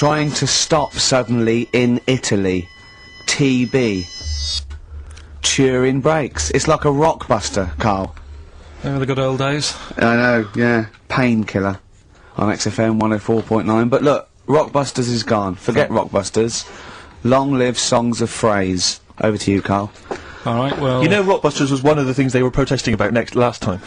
Trying to stop suddenly in Italy. TB. Turing brakes. It's like a rockbuster, Carl. Remember the good old days? I know, yeah. Painkiller on XFM 104.9. But look, Rockbusters is gone. Forget Rockbusters. Long live Songs of Phrase. Over to you, Carl. Alright, well... You know Rockbusters was one of the things they were protesting about last time.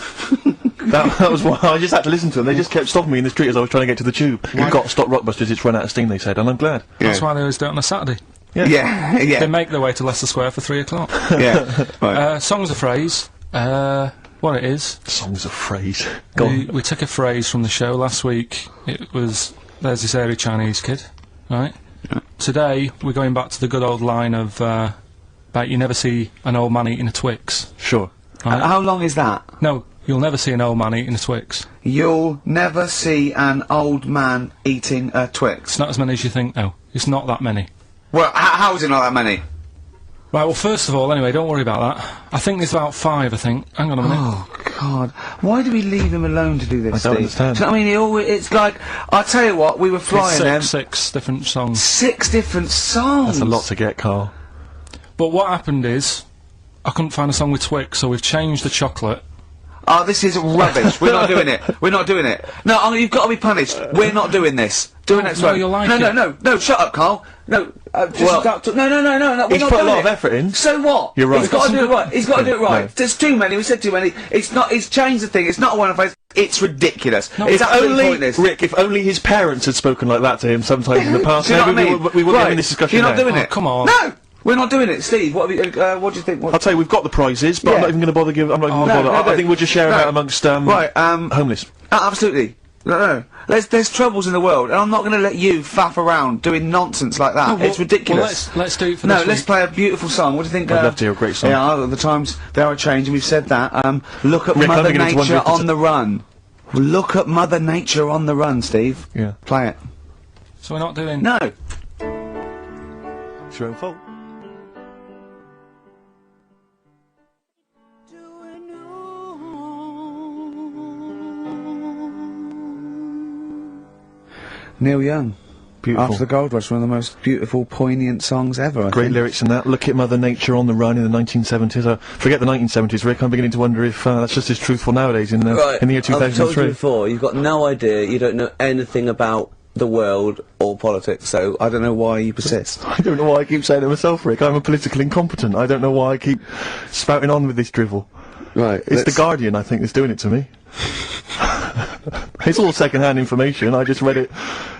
that was why I just had to listen to them. They just kept stopping me in the street as I was trying to get to the tube. You've got to stop Rockbusters, it's run out of steam, they said, and I'm glad. Yeah. That's why they always do it on a Saturday. Yeah. Yeah, yeah. They make their way to Leicester Square for 3 o'clock. Yeah. Right. Songs of Phrase. What it is... Songs of Phrase. Go on. We took a phrase from the show last week. It was, there's this airy Chinese kid, right? Yeah. Today, we're going back to the good old line of, about you never see an old man eating a Twix. Sure. Right? How long is that? No, you'll never see an old man eating a Twix. You'll never see an old man eating a Twix. It's not as many as you think, though. It's not that many. Well, how is it not that many? Right, well, first of all, anyway, don't worry about that. I think there's about 5, I think. Hang on a minute. Oh, God. Why do we leave him alone to do this, I don't understand. Do you know what I mean? It's like, I'll tell you what, we were flying them. Six different songs. 6 different songs! That's a lot to get, Carl. But what happened is, I couldn't find a song with Twix, so we've changed the chocolate. Oh, this is rubbish. We're not doing it. We're not doing it. No, you've got to be punished. We're not doing this. Do it next no, one. you'll like No, shut up, Carl. No, just Well, no, we're he's not put a doing lot it. of effort in. So what? You're right. He's got to do it right. He's got to do it right. No. There's too many. We said too many. It's not. He's changed the thing. It's not a one phrase. It's ridiculous. No, it's absolutely pointless. Rick, if only his parents had spoken like that to him sometimes in the past, Do you know what I maybe mean? we wouldn't Right. have in this discussion You're not now. doing Oh, it. come on. No, we're not doing it. Steve, what do you think? I'll tell you, we've got the prizes, but I'm Yeah. not even going to bother giving. I'm not even no, going to bother. no, I think we'll just share them out amongst Right, homeless. Absolutely. No. There's troubles in the world, and I'm not going to let you faff around doing nonsense like that. No, well, it's ridiculous. Well, let's do it for No, this let's week. play a beautiful song. What do you think? I'd love to hear a great song. Yeah, the times they are changing. We've said that. Look at Rick, I'm Mother beginning to wonder Nature if it's on the run. Look at Mother Nature on the run, Steve. Yeah. Play it. So we're not doing... No. It's your own fault. Neil Young. Beautiful. After the Gold Rush, one of the most beautiful, poignant songs ever. I Great think. lyrics in that. Look at Mother Nature on the run in the 1970s. Forget the 1970s, Rick. I'm beginning to wonder if that's just as truthful nowadays in the year I've told you 2003. before, you've got no idea, you don't know anything about the world or politics, so I don't know why you persist. I don't know why I keep saying it myself, Rick. I'm a political incompetent. I don't know why I keep spouting on with this drivel. Right. It's The Guardian, I think, that's doing it to me. It's all second-hand information. I just read it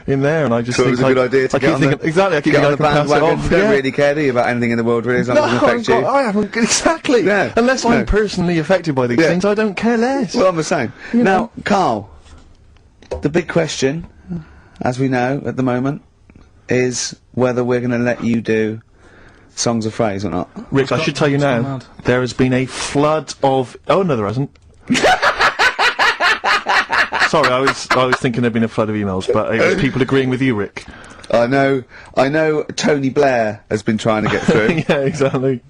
in there, and I just So it think was a good idea to I get keep on thinking, the, exactly. I keep get on thinking the I can pass it bandwagon. off. You don't yeah. really care, do you, about anything in the world, really, as long as it affects you? I haven't exactly. Yeah. Unless No. I'm personally affected by these Yeah. things, I don't care less. Well, I'm the same. Now, Carl, the big question, as we know at the moment, is whether we're going to let you do Songs of Phrase or not. Rick, I should tell you now, mad. there has been a flood of... Oh, no, there hasn't. Sorry, I was thinking there'd been a flood of emails, but it was people agreeing with you, Rick. I know Tony Blair has been trying to get through. Yeah, exactly.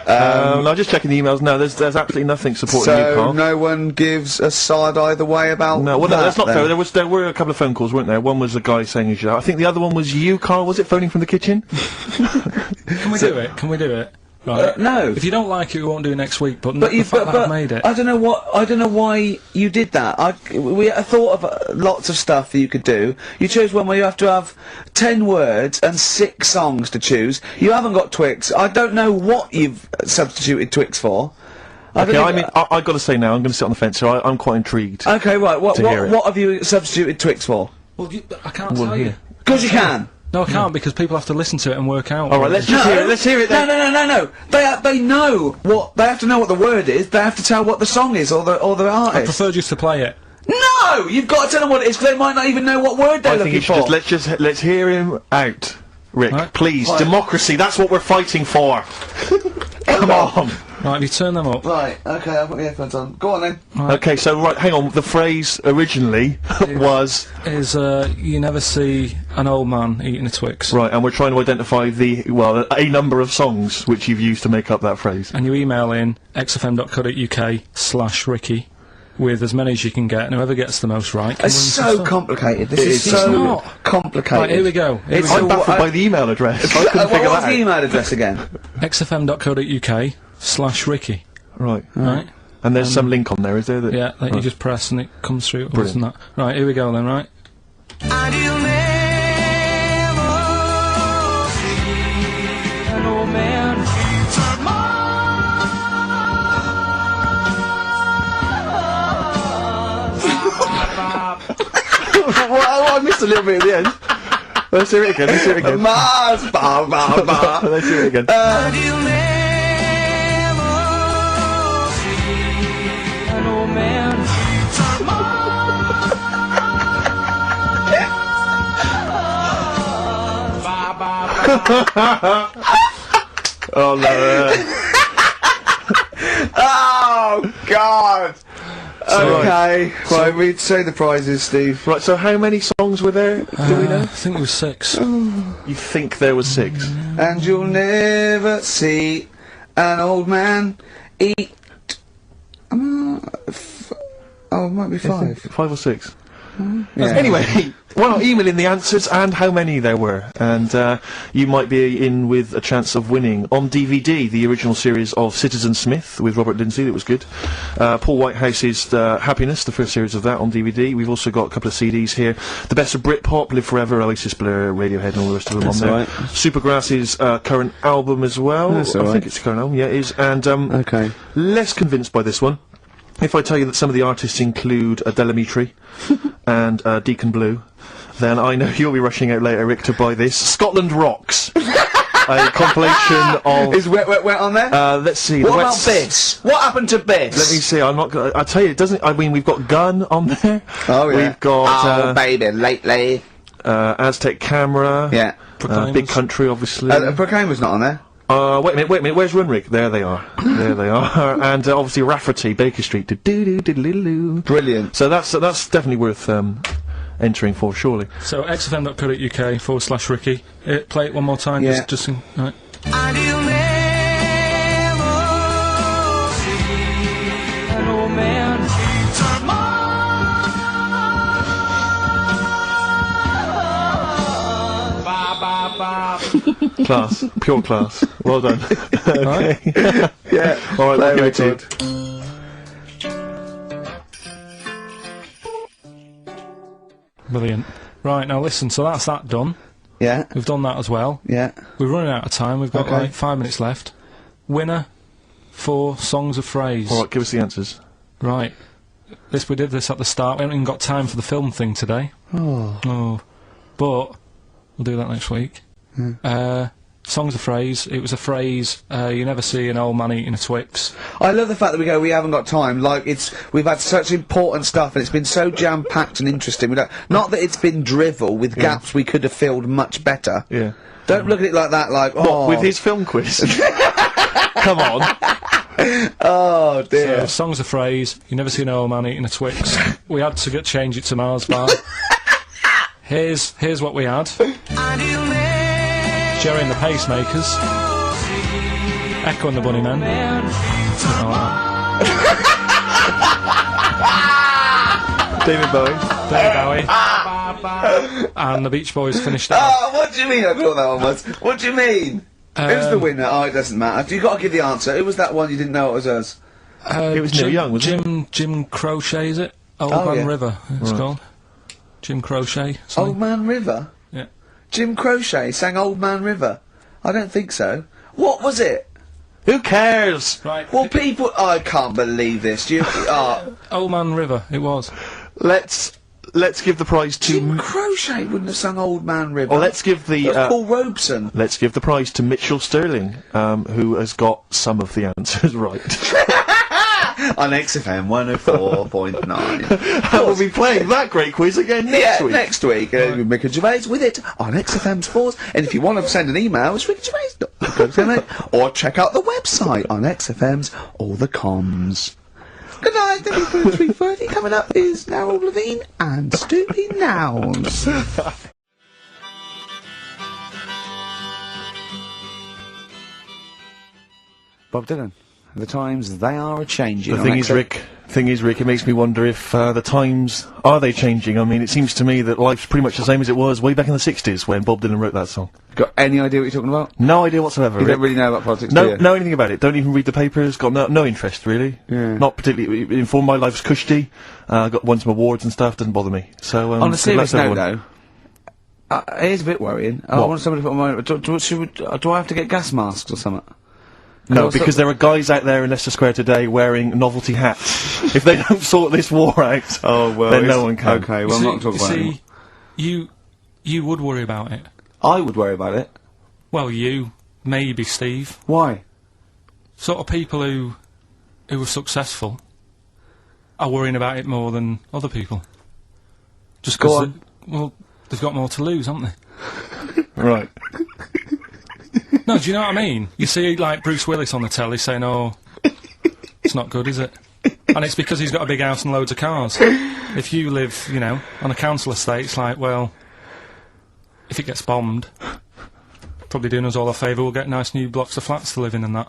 I'm just checking the emails now. There's absolutely nothing supporting you, So Carl. no one gives a side either way about No, well, that, that's not then? fair. There were a couple of phone calls, weren't there? One was a guy saying he should. I think the other one was you, Carl. Was it phoning from the kitchen? Can we do it? Can we do it? Right. No. If you don't like it, we won't do it next week, but, But the fact that I've made it... I don't know why you did that. I thought of lots of stuff that you could do. You chose one where you have to have 10 words and 6 songs to choose. You haven't got Twix. I don't know what you've substituted Twix for. Okay, I mean, I've got to say now, I'm going to sit on the fence, so I'm quite intrigued. Okay, right. What to hear it. what have you substituted Twix for? Well, I can't tell you. Because you can. No, I can't, because people have to listen to it and work out. All right, let's just hear it. Let's hear it then. No. They know what they have to know what the word is. They have to tell what the song is or the I artist. prefer just to play it. No, you've got to tell them what it is because they might not even know what word they're I think looking you should for. let's hear him out, Rick. Right. Please, Right. democracy. That's what we're fighting for. Come on. Right, if you turn them up... Right, okay, I've got the headphones on. Go on then. Okay, so right, hang on. The phrase originally was is, you never see an old man eating a Twix. right, and we're trying to identify a number of songs which you've used to make up that phrase. And you email in xfm.co.uk/Ricky. with as many as you can get, and whoever gets the most right can It's win some so stuff. complicated. This It is is. so not. complicated. Right, here we go. Here It's we I'm go. baffled by the email address. I couldn't What figure was that the out. email address again? xfm.co.uk/Ricky. Right. Right? And there's some link on there, is there? That Yeah, that you just press and it comes through. Brilliant. That. Right, here we go then, right? And you'll never see an old man turn Well, I missed a little bit at the end. Let's hear it again. Let's hear it again. Mars, ba ba ba. Let's hear it again. And you'll never see an old man turn Oh no. Oh God. Okay. So- Right, we'd say the prizes, Steve. Right. So how many songs were there? Do we know? I think it was 6. You think there was 6? And you'll never see an old man eat. Oh, it might be 5. 5 or 6. Yeah. Anyway, well, email in the answers and how many there were, and you might be in with a chance of winning on DVD the original series of Citizen Smith with Robert Lindsay. That was good. Paul Whitehouse's Happiness, the first series of that on DVD. We've also got a couple of CDs here. The Best of Britpop, Live Forever, Oasis, Blur, Radiohead, and all the rest of them That's on there. right. Supergrass's current album as well. That's all I right. think it's a current album. Yeah, it is. And Okay. less convinced by this one. If I tell you that some of the artists include Delamitri and Deacon Blue, then I know you'll be rushing out later, Rick, to buy this. Scotland Rocks. A compilation of... Is Wet Wet Wet on there? let's see. What the about Wets- Biss? What happened to Biss? Let me see, I'm not gonna... I tell you, it doesn't... I mean, we've got Gun on there. Oh, yeah. We've got Oh, baby, lately. Aztec Camera. Yeah. Big Country, obviously. Proclaimer's not on there. Wait a minute, where's Runrig? There they are. There they are. And obviously Rafferty, Baker Street. Do-do-do-do-do-do. Brilliant. So that's definitely worth entering for, surely. So xfm.co.uk/Ricky. Play it one more time. Yeah. Just right. and you'll never see an old man turn Class. Pure class. Well done. Okay. Yeah. Alright, Play we'll give it to you. record. Brilliant. Right, now listen, so that's that done. Yeah. We've done that as well. Yeah. We're running out of time. We've got Okay. like 5 minutes left. Winner for Songs of Phrase. Alright, give us the answers. Right. We did this at the start. We haven't even got time for the film thing today. Oh. But we'll do that next week. Songs of Phrase. It was a phrase you never see an old man eating a Twix. I love the fact that we haven't got time. Like, we've had such important stuff, and it's been so jam-packed and interesting. Not that it's been drivel with gaps we could have filled much better. Yeah. Don't look at it like that, like, oh. What, with his film quiz? Come on. Oh, dear. So, Songs of Phrase. You never see an old man eating a Twix. We had to change it to Mars Bar. Here's what we had. and you'll never Jerry and the Pacemakers. Echo and the Bunnymen. man Something like that. David Bowie. David Bowie. And the Beach Boys finished it off. Oh, what do you mean I thought that one was? What do you mean? Who's the winner? Oh, it doesn't matter. You've got to give the answer. Who was that one you didn't know it was us? It was Neil Young, wasn't it? Jim Crochet, is it? Old Oh, Man yeah. River, it's called. Jim Crochet. something. Old Man River? Yeah. Jim Crochet sang Old Man River? I don't think so. What was it? Who cares? Right. Well, people... I can't believe this. Old Man River, it was. Let's give the prize to... Jim Crochet wouldn't have sung Old Man River. Or let's give the... That was Paul Robeson. Let's give the prize to Mitchell Sterling, who has got some of the answers right. On XFM 104.9. And we'll be playing that great quiz again next week. Next week. Ricky Gervais with it on XFM's 4s. And if you want to send an email, it's rickygervais.co.uk or check out the website on XFM's All the Comms. Good night, thank you for 3:30. Coming up is Narrow Levine and Stoopy Nouns. Bob Dylan. The times they are a changing. The thing is, Rick, Thing is, Rick, it makes me wonder if the times are they changing. I mean, it seems to me that life's pretty much the same as it was way back in the 60s when Bob Dylan wrote that song. Got any idea what you're talking about? No idea whatsoever. You Rick. don't really know about politics, do No, you? know anything about it. Don't even read the papers. Got no interest really. Yeah. Not particularly informed. My life's cushy. Got won some awards and stuff. Doesn't bother me. So On a good serious luck to note, everyone. though, it is a bit worrying. I What? want somebody to put on my... Do I have to get gas masks or something? No, Also- because there are guys out there in Leicester Square today wearing novelty hats. If they don't sort this war out, then no one can. Okay, well, I'm not talking about it. See, you would worry about it. I would worry about it. Well, you, maybe Steve. Why? Sort of people who are successful are worrying about it more than other people. Just Go because, on. well, they've got more to lose, haven't they? Right. No, do you know what I mean? You see, like, Bruce Willis on the telly saying, oh, it's not good, is it? And it's because he's got a big house and loads of cars. If you live, you know, on a council estate, it's like, well, if it gets bombed, probably doing us all a favour, we'll get nice new blocks of flats to live in and that.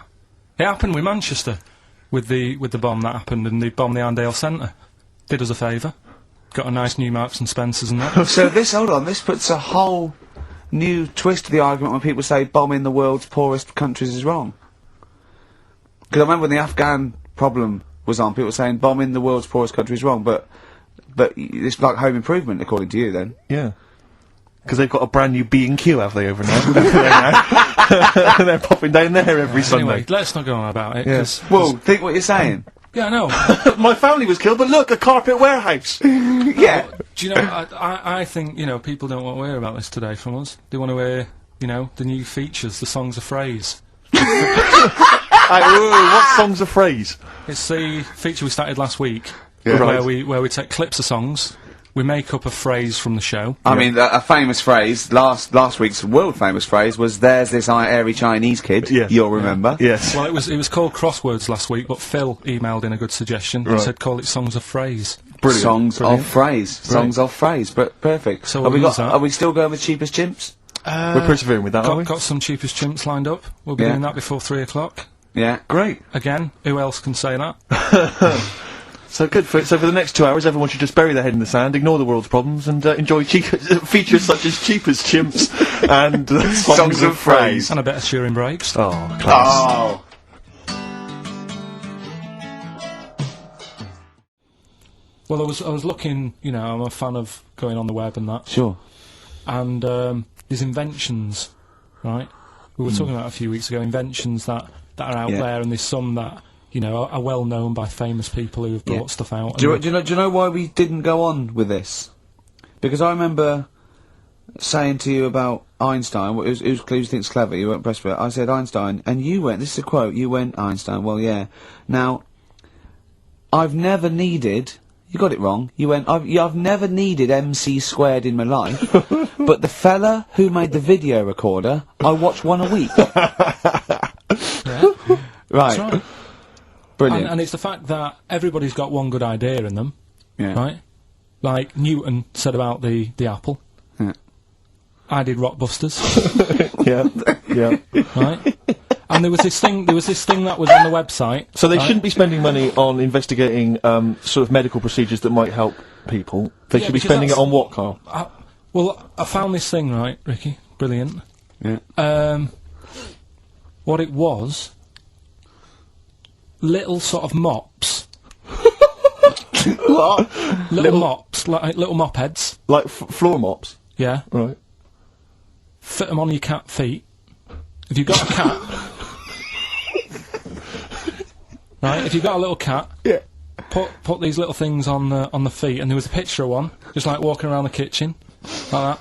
It happened with Manchester, with the bomb that happened, and they bombed the Arndale Centre. Did us a favour. Got a nice new Marks and Spencers and that. So hold on, this puts a whole new twist to the argument when people say bombing the world's poorest countries is wrong. Because I remember when the Afghan problem was on, people were saying bombing the world's poorest country is wrong, but it's like home improvement, according to you, then. Yeah. Because they've got a brand new B&Q, have they, over now? They're popping down there every Sunday. Anyway, let's not go on about it. Yeah. 'Cause- Well, think what you're saying. yeah, I know. My family was killed, but look, a carpet warehouse! Yeah. Do you know, I think, you know, people don't want to hear about this today from us. They want to hear, you know, the new features, the songs of phrase. What song's a phrase? It's the feature we started last week, Yeah. where Right. we take clips of songs, we make up a phrase from the show. I mean, a famous phrase, last week's world famous phrase was, there's this airy Chinese kid, Yeah. you'll remember. Yes. Well, it was called Crosswords last week, but Phil emailed in a good suggestion. He Right. said call it Songs of Phrase. Brilliant. Songs of phrase. Songs of phrase. Perfect. So Have we we'll use got, that. are we still going with cheapest chimps? We're persevering with that, aren't we? Got some cheapest chimps lined up. We'll be Yeah. doing that before 3 o'clock. Yeah. Great. Again, who else can say that? So good. So for the next 2 hours, everyone should just bury their head in the sand, ignore the world's problems, and enjoy features such as Cheapest Chimps and Songs of Phrase. And a bit of cheering breaks. Oh, class. Oh. Well, I was looking, you know, I'm a fan of going on the web and that. Sure. And there's inventions, right? We were talking about a few weeks ago, inventions that are out Yeah. there, and there's some that, you know, are well known by famous people who have brought Yeah. stuff out. Do and you know why we didn't go on with this? Because I remember saying to you about Einstein, who thinks clever, you weren't impressed with it. I said Einstein, and you went, this is a quote, you went, Einstein, well, yeah. Now, I've never needed, you got it wrong, you went, I've never needed MC squared in my life, but the fella who made the video recorder, I watch one a week. Yeah, Right. that's right. Brilliant. And it's the fact that everybody's got one good idea in them, Yeah. right? Like Newton said about the apple. Yeah. I did Rockbusters, Yeah, yeah. right? And there was this thing that was on the website. So they right? shouldn't be spending money on investigating sort of medical procedures that might help people. They Yeah, should be because spending it that's- on what, Carl? Well, I found this thing, right, Ricky? Brilliant. Yeah. What it was, little sort of mops. What? Little mops, like little mop heads. Like floor mops, Yeah. right? Fit them on your cat feet. If you've got a cat, right? If you've got a little cat, Yeah. put these little things on the feet. And there was a picture of one, just like walking around the kitchen, like that,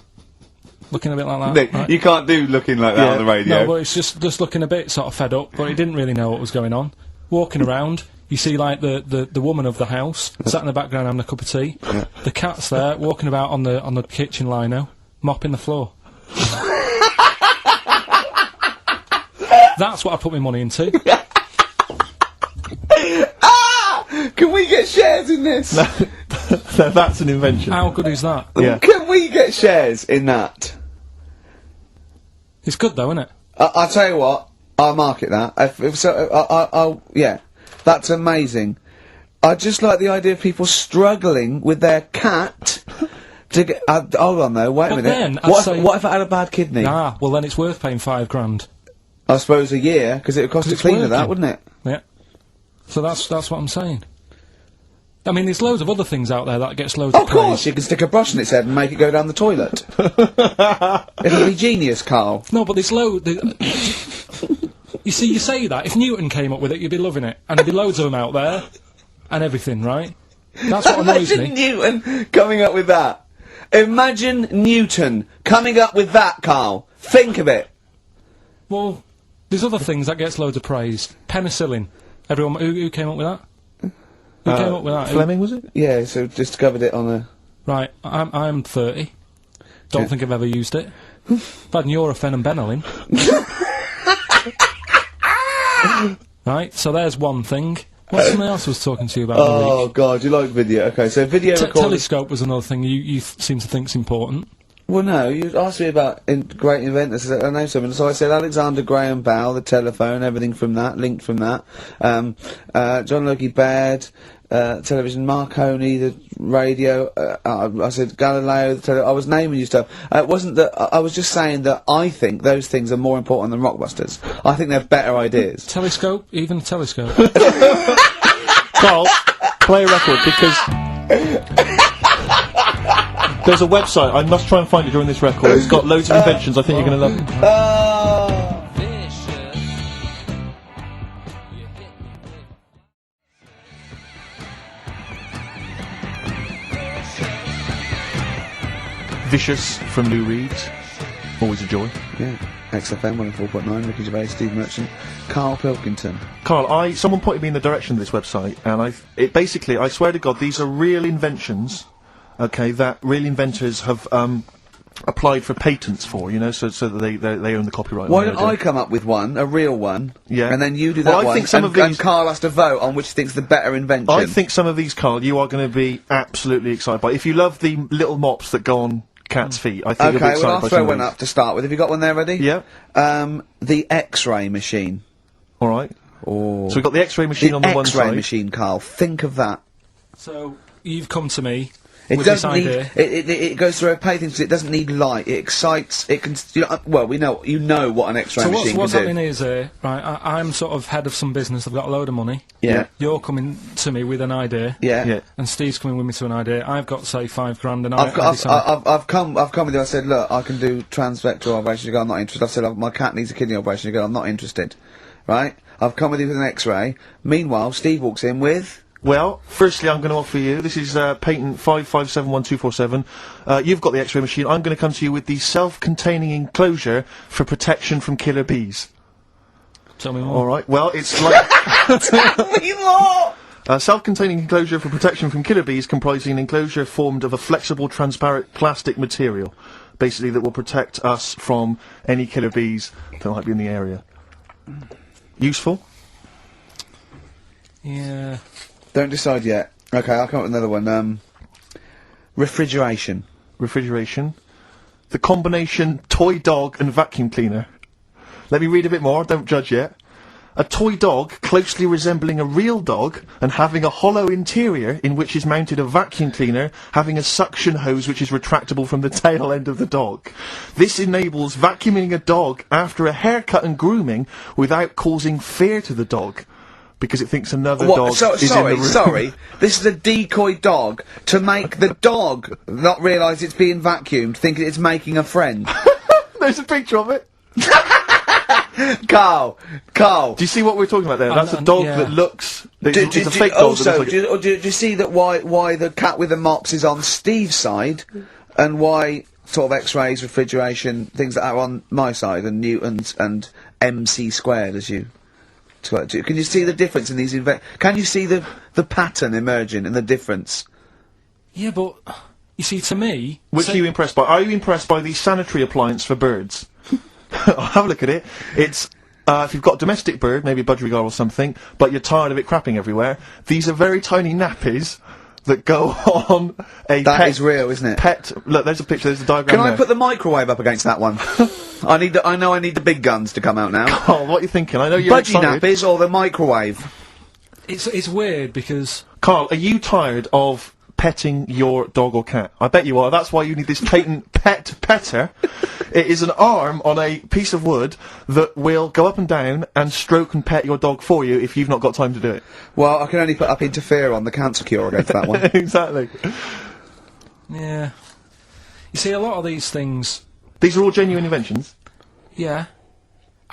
looking a bit like that. right? You can't do looking like that Yeah. on the radio. No, but it's just looking a bit sort of fed up, but he didn't really know what was going on. Walking around, you see like the woman of the house sat in the background having a cup of tea. The cat's there walking about on the kitchen lino, mopping the floor. That's what I put my money into. Can we get shares in this? That's an invention. How good is that? Yeah. Can we get shares in that? It's good though, isn't it? I'll tell you what, I'll market that. Yeah, that's amazing. I just like the idea of people struggling with their cat to get. Hold on though, wait a minute. then, I'd What say- if I had a bad kidney? Ah, well then it's worth paying £5,000. I suppose a year, because it would cost a It's cleaner that, working. wouldn't it? Yeah. So that's what I'm saying. I mean, there's loads of other things out there that gets loads Of of praise. course, you can stick a brush in its head and make it go down the toilet. It'll be genius, Carl. No, but there's loads. You see, you say that. If Newton came up with it, you'd be loving it. And there'd be loads of them out there. And everything, right? That's what annoys Imagine me. Newton coming up with that. Imagine Newton coming up with that, Carl. Think of it. Well, there's other things that gets loads of praise. Penicillin. Everyone, who came up with that? Who came up with that? Who- Fleming, was it? Yeah, so discovered it on a... Right, I'm 30. Don't Yeah. think I've ever used it. I've had Nurofen and Benylin. Right, so there's one thing. What's something else I was talking to you about the Oh, week? God, you like video. Okay, so video recorders... Telescope was another thing you seem to think's important. Well, no, you asked me about great inventors. I know some, so I said Alexander Graham Bell, the telephone, everything from that, linked from that. John Logie Baird, television, Marconi, the radio. I said Galileo, the I was naming you stuff. It wasn't that. I was just saying that I think those things are more important than Rockbusters. I think they're better ideas. Telescope, even a telescope. Carl, play a record, because... There's a website, I must try and find it during this record. It's got loads of inventions, I think you're going to love it. Oh. Vicious from Lou Reed. Always a joy. Yeah, XFM 104.9, Ricky Gervais, Steve Merchant, Karl Pilkington. Carl, someone pointed me in the direction of this website, and it basically, I swear to God, these are real inventions, okay, that real inventors have, applied for patents for, you know, so that they own the copyright. Why on the don't I idea. come up with one, a real one, Yeah. and then you do that Well, I one, think some and, of these- and Carl has to vote on which he thinks the better invention. I think some of these, Carl, you are going to be absolutely excited by. If you love the little mops that go on cats' feet, I think you'll be Okay, excited well I'll by throw some of one these. up to start with. Have you got one there ready? Yeah. The X-ray machine. All right. Oh. So we've got the X-ray machine The on the one X-ray side. machine, Carl. Think of that. So, you've come to me It with this doesn't need. idea. It goes through a pay thing because it doesn't need light. It excites. It can. You know, well, you know what an X-ray So machine what's can do. happening is, right, I'm sort of head of some business, I've got a load of money. Yeah. You're coming to me with an idea. Yeah. Yeah. And Steve's coming with me to an idea. I've got, say, £5,000 and I've I come with you. I said, look, I can do transvector operation. You go, I'm not interested. I've said, my cat needs a kidney operation. You go, I'm not interested. Right? I've come with you with an X-ray. Meanwhile, Steve walks in with. Well, firstly, I'm going to offer you, this is patent 5571247. You've got the X-ray machine. I'm going to come to you with the self-containing enclosure for protection from killer bees. Tell me more. All right. Well, it's like Me more. a self-containing enclosure for protection from killer bees, comprising an enclosure formed of a flexible, transparent plastic material, basically that will protect us from any killer bees that might be in the area. Useful. Yeah. Don't decide yet. Okay, I'll come up with another one. Refrigeration. Refrigeration. The combination toy dog and vacuum cleaner. Let me read a bit more, don't judge yet. A toy dog closely resembling a real dog and having a hollow interior in which is mounted a vacuum cleaner having a suction hose which is retractable from the tail end of the dog. This enables vacuuming a dog after a haircut and grooming without causing fear to the dog. Because it thinks another dog is in the room. Sorry. This is a decoy dog to make the dog not realise it's being vacuumed, thinking it's making a friend. There's a picture of it. Carl. Do you see what we're talking about there? That's a dog yeah. that looks... It's a fake dog. Also, that looks like do you see that why the cat with the mops is on Steve's side, and why sort of X-rays, refrigeration, things like that are on my side, and Newton's and MC squared, as you... Can you see the difference in these can you see the pattern emerging and the difference? Yeah, but, you see, to me... Which are you impressed by? Are you impressed by the sanitary appliance for birds? I'll have a look at it. It's, if you've got a domestic bird, maybe a budgerigar or something, but you're tired of it crapping everywhere, these are very tiny nappies that go on a That pet... is real, isn't it? Pet... Look, there's a picture, there's a diagram Can there. I put the microwave up against that one? I know I need the big guns to come out now. Oh, what are you thinking? I know you're Budgie excited. nappies or the microwave? It's weird because... Carl, are you tired of petting your dog or cat? I bet you are. That's why you need this patent pet petter. It is an arm on a piece of wood that will go up and down and stroke and pet your dog for you if you've not got time to do it. Well, I can only put up interfere on the cancer cure against that one. Exactly. Yeah. You see, a lot of these things, These are all genuine inventions. yeah,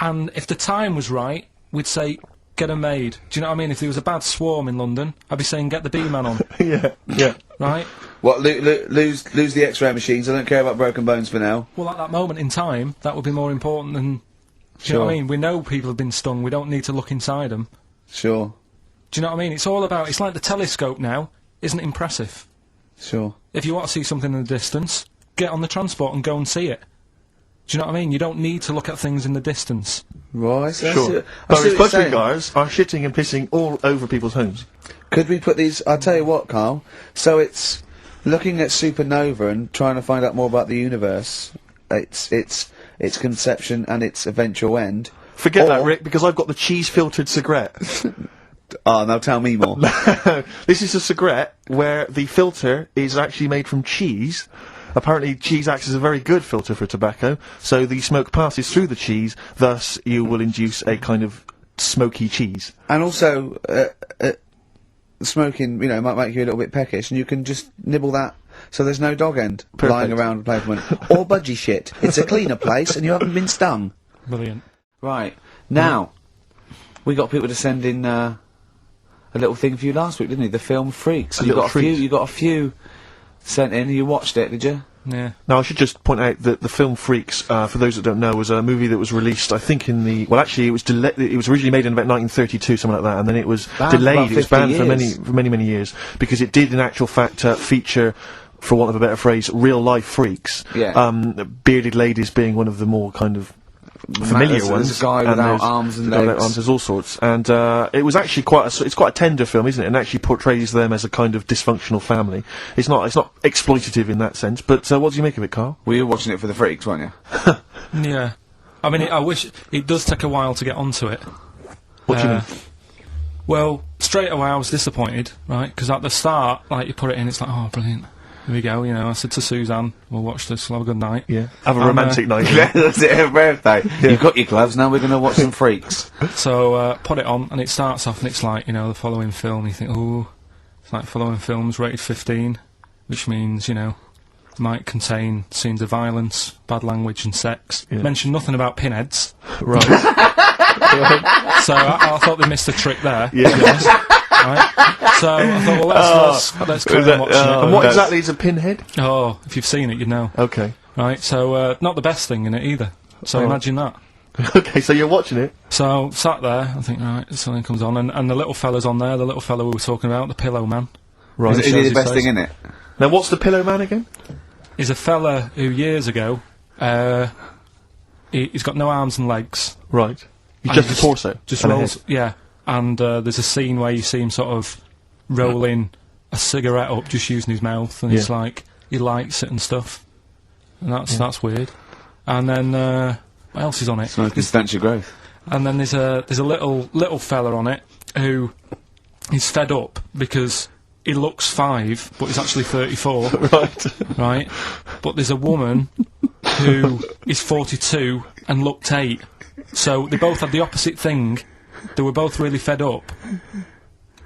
and if the time was right, we'd say, get 'em made. Do you know what I mean? If there was a bad swarm in London, I'd be saying, get the B-man on, Yeah, yeah. right? What, lose the X-ray machines, I don't care about broken bones for now. Well, at that moment in time, that would be more important than... Do you know what I mean? We know people have been stung, we don't need to look inside them. Sure, Do you know what I mean? It's all about... It's like the telescope now isn't impressive. sure. If you want to see something in the distance, get on the transport and go and see it. Do you know what I mean? You don't need to look at things in the distance. Right, Sure. Whereas budgerigars are shitting and pissing all over people's homes. Could we put these... I'll tell you what, Carl. So it's looking at supernova and trying to find out more about the universe, its conception and its eventual end. Forget that, Or- Rick, because I've got the cheese-filtered cigarette. Oh, now tell me more. This is a cigarette where the filter is actually made from cheese. Apparently, cheese acts as a very good filter for tobacco, so the smoke passes through the cheese, thus you will induce a kind of smoky cheese. And also, smoking, you know, might make you a little bit peckish, and you can just nibble that, so there's no dog end lying Perfect. around the pavement. Or budgie shit. It's a cleaner place, and you haven't been stung. Brilliant. Right. Now, we got people to send in, a little thing for you last week, didn't you? The film Freaks. A little treat. You got a few sent in, you watched it, did you? Yeah. Now, I should just point out that the film Freaks, for those that don't know, was a movie that was released, I think, in the... Well, actually, it was originally made in about 1932, something like that, and then it was Banned for delayed. about It was 50 banned for years. many years, because it did, in actual fact, feature, for want of a better phrase, real-life freaks. Yeah. Bearded ladies being one of the more kind of familiar There's ones. a guy and without there's arms and the guy without legs. arms, there's all sorts. And it was actually it's quite a tender film, isn't it? And actually portrays them as a kind of dysfunctional family. It's not exploitative in that sense. But what do you make of it, Carl? Well, you were watching it for the Freaks, weren't you? Yeah. I mean, I wish... It does take a while to get onto it. What do you mean? Well, straight away I was disappointed, right? Because at the start, like, you put it in, it's like, oh, brilliant. Here we go, you know. I said to Suzanne, we'll watch this, we'll have a good night. Yeah. Have a And, romantic night. That's it, her birthday. You've got your gloves, now we're going to watch some Freaks. So, put it on, and it starts off, and it's like, you know, the following film, you think, ooh, it's like following films rated 15, which means, you know, might contain scenes of violence, bad language, and sex. Yeah. Mention nothing about pinheads. Right. So I thought they missed a trick there. Yeah. Right? So I thought, well, let's carry on watching it. And what exactly is a pinhead? Oh, if you've seen it, you'd know. Okay. Right, so not the best thing in it either. So Oh. imagine that. Okay, so you're watching it. So sat there, I think, right, something comes on, and the little fella's on there, the little fella we were talking about, the Pillow Man. Right. Is shows it the his best face. thing in it? Now, what's the Pillow Man again? Is a fella who years ago, he's got no arms and legs. Right. He's And just a torso. Just and a rolls, head. yeah. And there's a scene where you see him sort of rolling a cigarette up, just using his mouth, and it's Yeah. like he lights it and stuff. And that's weird. And then what else is on it? Smoking stench of growth. And then there's a little fella on it who is fed up because he looks 5, but he's actually 34. Right. Right? But there's a woman who is 42 and looked 8. So they both had the opposite thing. They were both really fed up.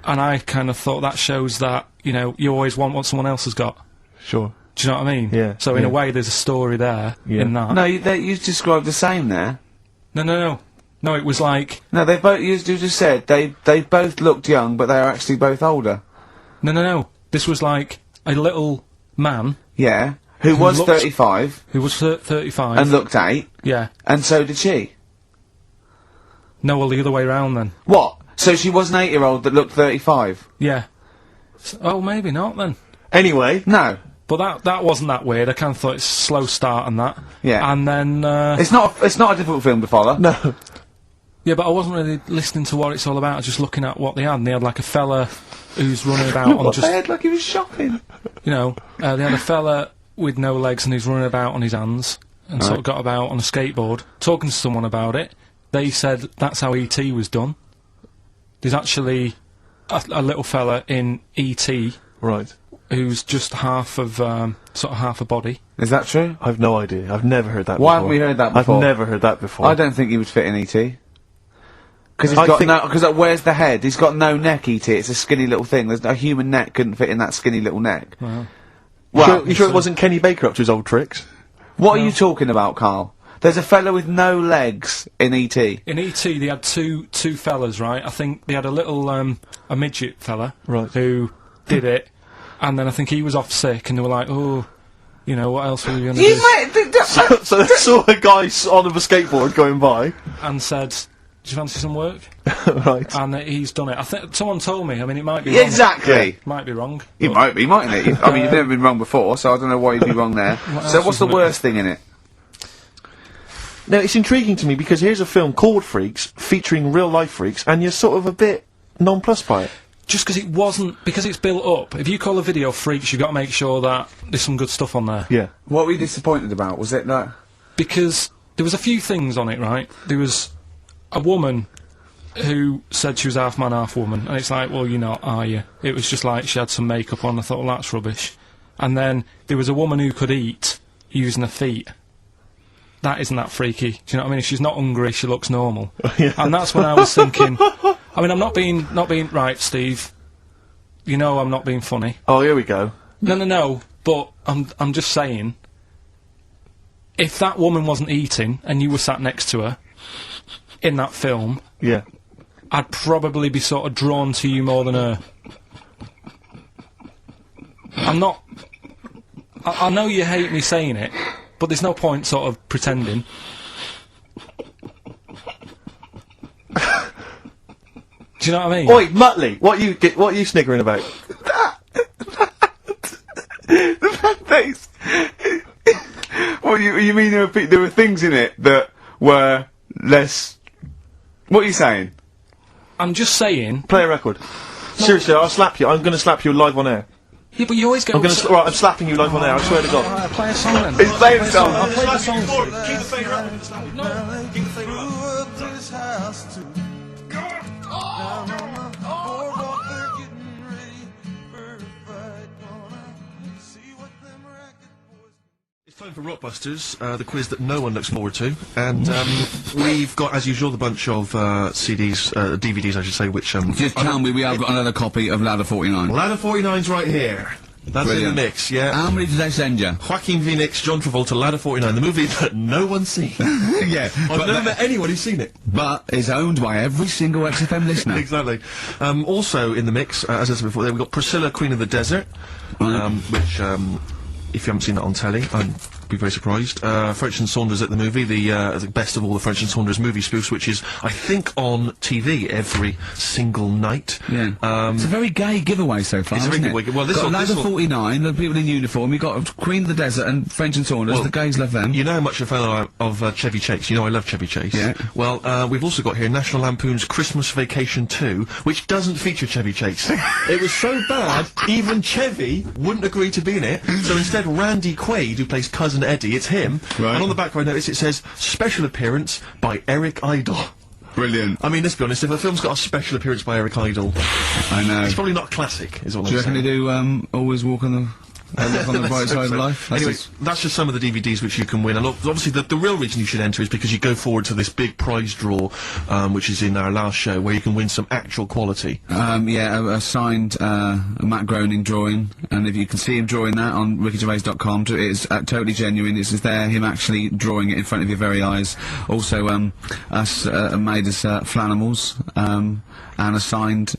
And I kind of thought that shows that, you know, you always want what someone else has got. Sure. Do you know what I mean? Yeah, So in yeah. a way, there's a story there Yeah. in that. No, you described the same there. No, it was like... No, they both. You just said they both looked young, but they are actually both older. No. This was like a little man Yeah, who was looked- 35 who was 35. and looked 8, Yeah. and so did she. No, well, the other way round then. What? So she was an 8-year-old that looked 35? Yeah. Oh, maybe not then. Anyway. No. But that wasn't that weird. I kind of thought it's a slow start and that. Yeah. And then... It's not a difficult film to follow. No. Yeah, but I wasn't really listening to what it's all about, just looking at what they had. And they had like a fella who's running about on What just... they had like he was shopping. You know, they had a fella with no legs and he's running about on his hands. And sort of got about on a skateboard, talking to someone about it. They said that's how E.T. was done. There's actually a little fella in E.T. Right. who's just half of sort of half a body. Is that true? I've no idea. I've never heard that Why before. haven't we heard that before? I've never heard that before. I don't think he would fit in E.T. Because he's I got think- no. Because where's the head? He's got no neck. E.T. It's a skinny little thing. There's a human neck couldn't fit in that skinny little neck. Wow. Well, you sure it wasn't Kenny Baker up to his old tricks? what are you talking about, Carl? There's a fella with no legs in E.T. In E.T. they had two fellas, right? I think they had a little a midget fella Right. who did it, and then I think he was off sick, and they were like, oh, you know, what else are we going to do? So they saw a guy on of a skateboard going by. And said, do you fancy some work? Right. And he's done it. I think someone told me. I mean, it might be Yeah, wrong. exactly. Might be wrong. He but- might be, mightn't he? I mean, you've never been wrong before, so I don't know why you'd be wrong there. So else what's the was it? worst thing in it? Now, it's intriguing to me because here's a film called Freaks, featuring real-life freaks, and you're sort of a bit nonplussed by it. Just because it wasn't, because it's built up. If you call a video Freaks, you've got to make sure that there's some good stuff on there. Yeah. What were you disappointed about? Was it that? Because there was a few things on it, right? There was a woman who said she was half man, half woman, and it's like, well, you're not, are you? It was just like she had some makeup on. I thought, well, that's rubbish. And then there was a woman who could eat using her feet. That isn't that freaky. Do you know what I mean? If she's not hungry, she looks normal. And that's when I was thinking. I mean, I'm not being right, Steve. You know, I'm not being funny. Oh, here we go. No. But I'm just saying. If that woman wasn't eating and you were sat next to her in that film, Yeah. I'd probably be sort of drawn to you more than her. I'm not. I know you hate me saying it, but there's no point sort of pretending. Do you know what I mean? Oi, Muttley, what you sniggering about? The face. What you mean there were things in it that were less? What are you saying? I'm just saying. Play a record. Seriously, I'll slap you. I'm going to slap you live on air. Yeah, but you always get. Right, I'm slapping you live on air. I swear to God. Alright, play a song then. He's playing a song. I'll play the song. Keep the fader up. Keep the fader up. This house too. Down on the boardwalk, they're getting ready for a fight. Gonna see what them racket boys. It's time for Rockbusters, the quiz that no one looks forward to, and we've got, as usual, the bunch of CDs, DVDs, I should say, which Just tell me we have got another copy of Ladder 49. Ladder 49's right here. That's Brilliant. in the mix, yeah. How many did they send you? Joaquin Phoenix, John Travolta, Ladder 49, the movie that no one's seen. Yeah, I've never met anyone who's seen it. but it's owned by every single XFM listener. Exactly. Also in the mix, as I said before, we've got Priscilla, Queen of the Desert, which, if you haven't seen that on telly, I'd be very surprised. French and Saunders at the movie, the best of all the French and Saunders movie spoofs, which is, I think, on TV every single night. Yeah. It's a very gay giveaway so far, It's a very isn't good it? week. Well, this got one- Ladder this one- 49, the people in uniform, you got Queen of the Desert and French and Saunders, Well, the gays love them. You know how much a fan of Chevy Chase. You know I love Chevy Chase. Yeah. Well, we've also got here National Lampoon's Christmas Vacation 2, which doesn't feature Chevy Chase. It was so bad, even Chevy wouldn't agree to be in it. So instead, Randy Quaid, who plays Cousin Eddie, it's him. Right. And on the back I notice it says special appearance by Eric Idle. Brilliant. I mean, let's be honest. If a film's got a special appearance by Eric Idle, I know. it's probably not classic. Is all Do you I'm reckon they saying. do always walk on the look on the bright side of life? That's Anyway, just- that's just some of the DVDs which you can win. And obviously, the real reason you should enter is because you go forward to this big prize draw, which is in our last show, where you can win some actual quality. yeah, a signed Matt Groening drawing, and if you can see him drawing that on rickygervais.com, it's totally genuine. It's just there, him actually drawing it in front of your very eyes. Also, us made us Flanimals, and a signed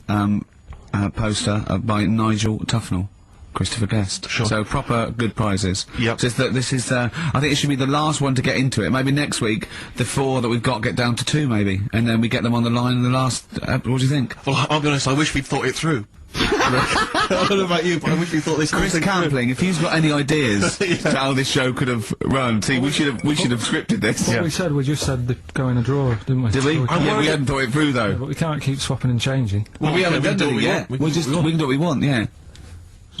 poster by Nigel Tufnell. Christopher Guest. Sure. So proper good prizes. Yep. So this is I think it should be the last one to get into it. Maybe next week the 4 that we've got get down to 2 maybe, and then we get them on the line in the last. What do you think? Well, I'll be honest, I wish we'd thought it through. I don't know about you, but I wish we thought this whole Chris thing through. Campling, if you've got any ideas to how this show could have run, see, we should have scripted this. What we said, we just said the go in a drawer, didn't we? Did we? So Yeah, we hadn't thought it through though. but we can't keep swapping and changing. Well, we haven't we done can do it what we yet. want. We We can just do what we we can do what we want. Yeah.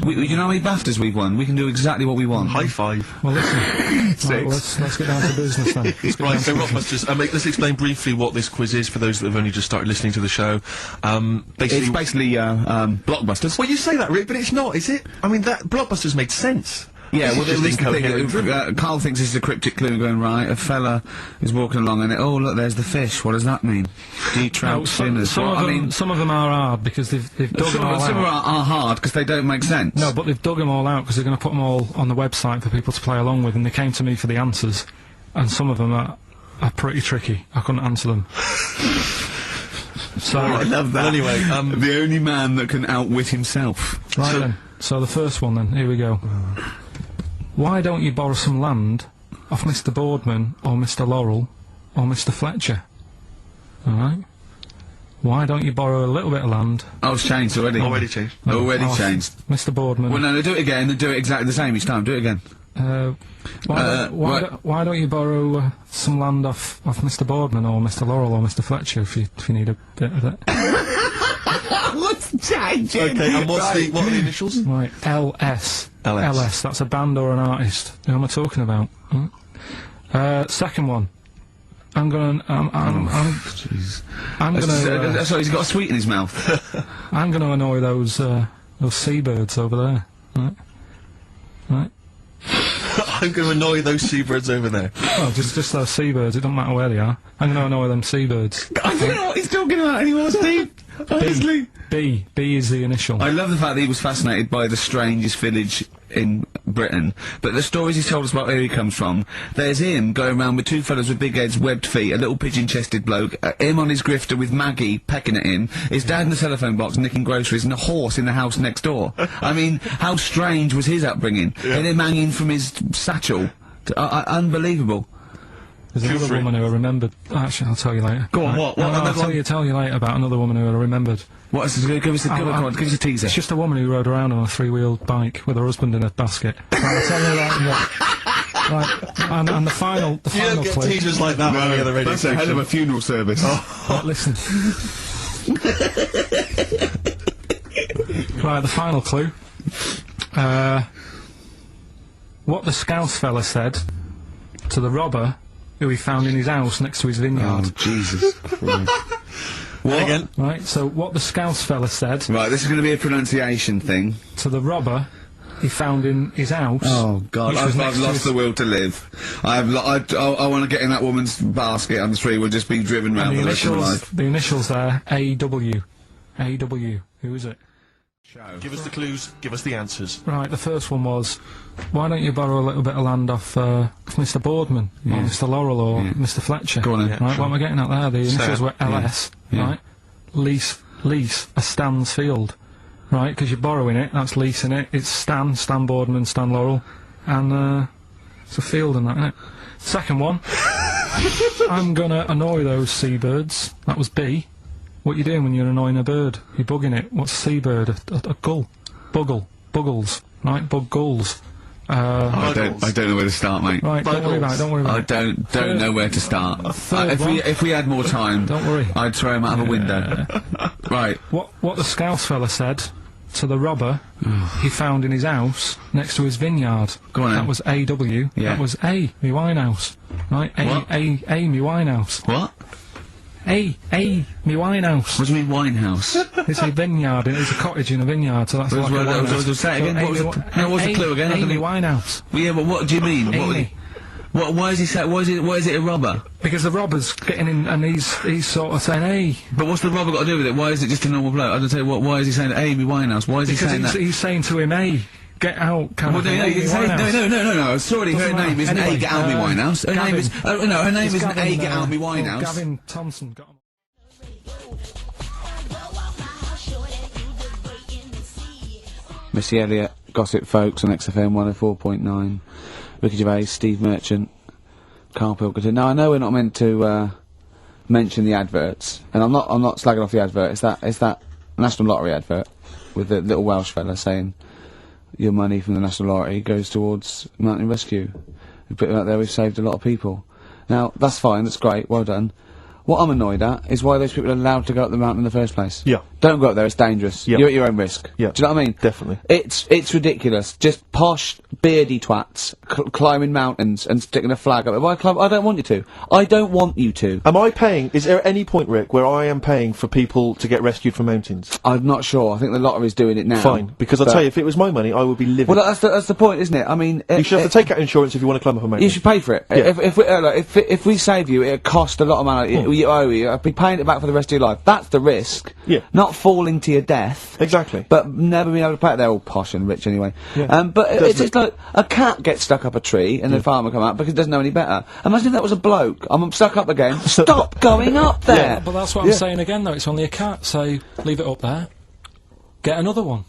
You know how many BAFTAs we've won? We can do exactly what we want. High five. Well, listen. Right, let's get down to business then. Let's get Right, down so to Rockbusters, let's explain briefly what this quiz is for those that have only just started listening to the show. It's basically blockbusters. Well, you say that, Rick, but it's not, is it? I mean, that Blockbusters made sense. Yeah, well, It's this is just the incoherent thing. drivel. Carl thinks this is a cryptic clue going, right, a fella is walking along and oh, look, there's the fish. What does that mean? Trout sinners. some of them are hard because they've dug them all Some out. are hard because they don't make sense. No, but they've dug them all out because they're going to put them all on the website for people to play along with, and they came to me for the answers, and some of them are pretty tricky. I couldn't answer them. So, I love that. Well, anyway, the only man that can outwit himself. right then. So the first one then, here we go. Why don't you borrow some land off Mr. Boardman or Mr. Laurel or Mr. Fletcher? Alright? Why don't you borrow a little bit of land? Oh, it's changed already. Already changed. Already off changed. Mr. Boardman. Well, no, do it again. Do it exactly the same each time. Do it again. Why don't you borrow some land off Mr. Boardman or Mr. Laurel or Mr. Fletcher if you need a bit of it? What's changing? Okay, and what are the initials? Right, LS. LS. LS, that's a band or an artist. Who am I talking about? Second one. I'm gonna sorry, he's got a sweet in his mouth. I'm gonna annoy those seabirds over there. Right. I'm going to annoy those seabirds over there. Oh, just those seabirds. It doesn't matter where they are. I'm gonna annoy them seabirds. I don't know what he's talking about anymore, Steve. Honestly. B is the initial. I love the fact that he was fascinated by the strangest village in Britain, but the stories he's told us about where he comes from, there's him going around with two fellas with big heads, webbed feet, a little pigeon-chested bloke, him on his grifter with Maggie pecking at him, his dad in the telephone box nicking groceries, and a horse in the house next door. I mean, how strange was his upbringing? And him hanging from his satchel. Unbelievable. There's another woman who I remembered. Actually, I'll tell you later. Go on, what? I'll tell you later about another woman who I remembered. What is this? Give us a teaser. It's just a woman who rode around on a three-wheeled bike with her husband in a basket. Right, I'll tell you that. Right, and the final You don't get clue. teasers like that on the other radio That's a hell of a funeral service. Right, listen. Right, the final clue. What the Scouse fella said to the robber who he found in his house next to his vineyard. Oh, Jesus Christ. What? Again? Right, so what the Scouse fella said Right, this is going to be a pronunciation thing. to the robber he found in his house. Oh, God, which was I've next to lost his- the will to live. I want to get in that woman's basket on the street. We'll just be driven round And for the rest of my life. the initials there, AW. AW. Who is it? Give us the clues, give us the answers. Right, the first one was, why don't you borrow a little bit of land off Mr. Boardman, or Mr. Laurel, or Mr. Fletcher? Go on then. Right, what am I getting at there? The initials were LS, Yeah. right? Lease a Stan's field, right? Because you're borrowing it, that's leasing it. It's Stan Boardman, Stan Laurel, and it's a field and that, isn't it? Second one, I'm gonna annoy those seabirds. That was B. What you doing when you're annoying a bird? You're bugging it. What's a seabird? A gull. Buggles. Right? Bug gulls. I don't know where to start, mate. Right, don't worry about it. I don't know where to start. Third one. If we had more time, Don't worry. I'd throw him out of a window. Right. What the Scouse fella said to the robber he found in his house next to his vineyard. Go on, That then. was AW. Yeah. That was A, me Winehouse. Right? What? A, me Winehouse. What? A, me Winehouse. What do you mean winehouse? It's a vineyard, and it's a cottage in a vineyard, so that's like a winehouse. Say it again. What was the clue again? Amy Winehouse. Well, yeah, but what do you mean? Amy. Why is he saying? Why is it a robber? Because the robber's getting in, and he's sort of saying, hey. But what's the robber got to do with it? Why is it just a normal bloke? I don't tell you what. Why is he saying Amy Winehouse? Why is he Because saying that? he's saying to him, hey, get out, kind Well, of thing. no, Amy Winehouse. no. Sorry, her Doesn't matter. name isn't Anyway, A. Get Out Me Winehouse. Her Gavin. name is. Oh, no, her name It's isn't Gavin, A. Get Out Me Winehouse. Gavin Thompson got him. Missy Elliott, Gossip Folks on XFM 104.9. Ricky Gervais, Steve Merchant, Karl Pilkington. Now I know we're not meant to mention the adverts, and I'm not slagging off the advert. It's that National Lottery advert with the little Welsh fella saying your money from the National Lottery goes towards Mountain Rescue. We put it out there. We've saved a lot of people. Now that's fine. That's great. Well done. What I'm annoyed at is why those people are allowed to go up the mountain in the first place. Yeah. Don't go up there, it's dangerous. Yeah. You're at your own risk. Yeah. Do you know what I mean? Definitely. It's ridiculous. Just posh, beardy twats climbing mountains and sticking a flag up. If I climb, I don't want you to. I don't want you to. Am I paying? Is there any point, Rick, where I am paying for people to get rescued from mountains? I'm not sure. I think the lottery's doing it now. Fine, because I'll But- tell you, if it was my money, I would be living. Well, that's the point, isn't it? I mean, you should have to take out insurance if you want to climb up a mountain. You should pay for it. Yeah. If we save you, it'll cost a lot of money. You owe you. I'll be paying it back for the rest of your life. That's the risk. Yeah. Not falling to your death. Exactly. But never being able to pay it. They're all posh and rich anyway. Yeah. But That's it's just like a cat gets stuck up a tree and the farmer come out because he doesn't know any better. Imagine if that was a bloke. I'm stuck up again. Stop going up there. Yeah. But that's what I'm saying again, though. It's only a cat, so leave it up there. Get another one.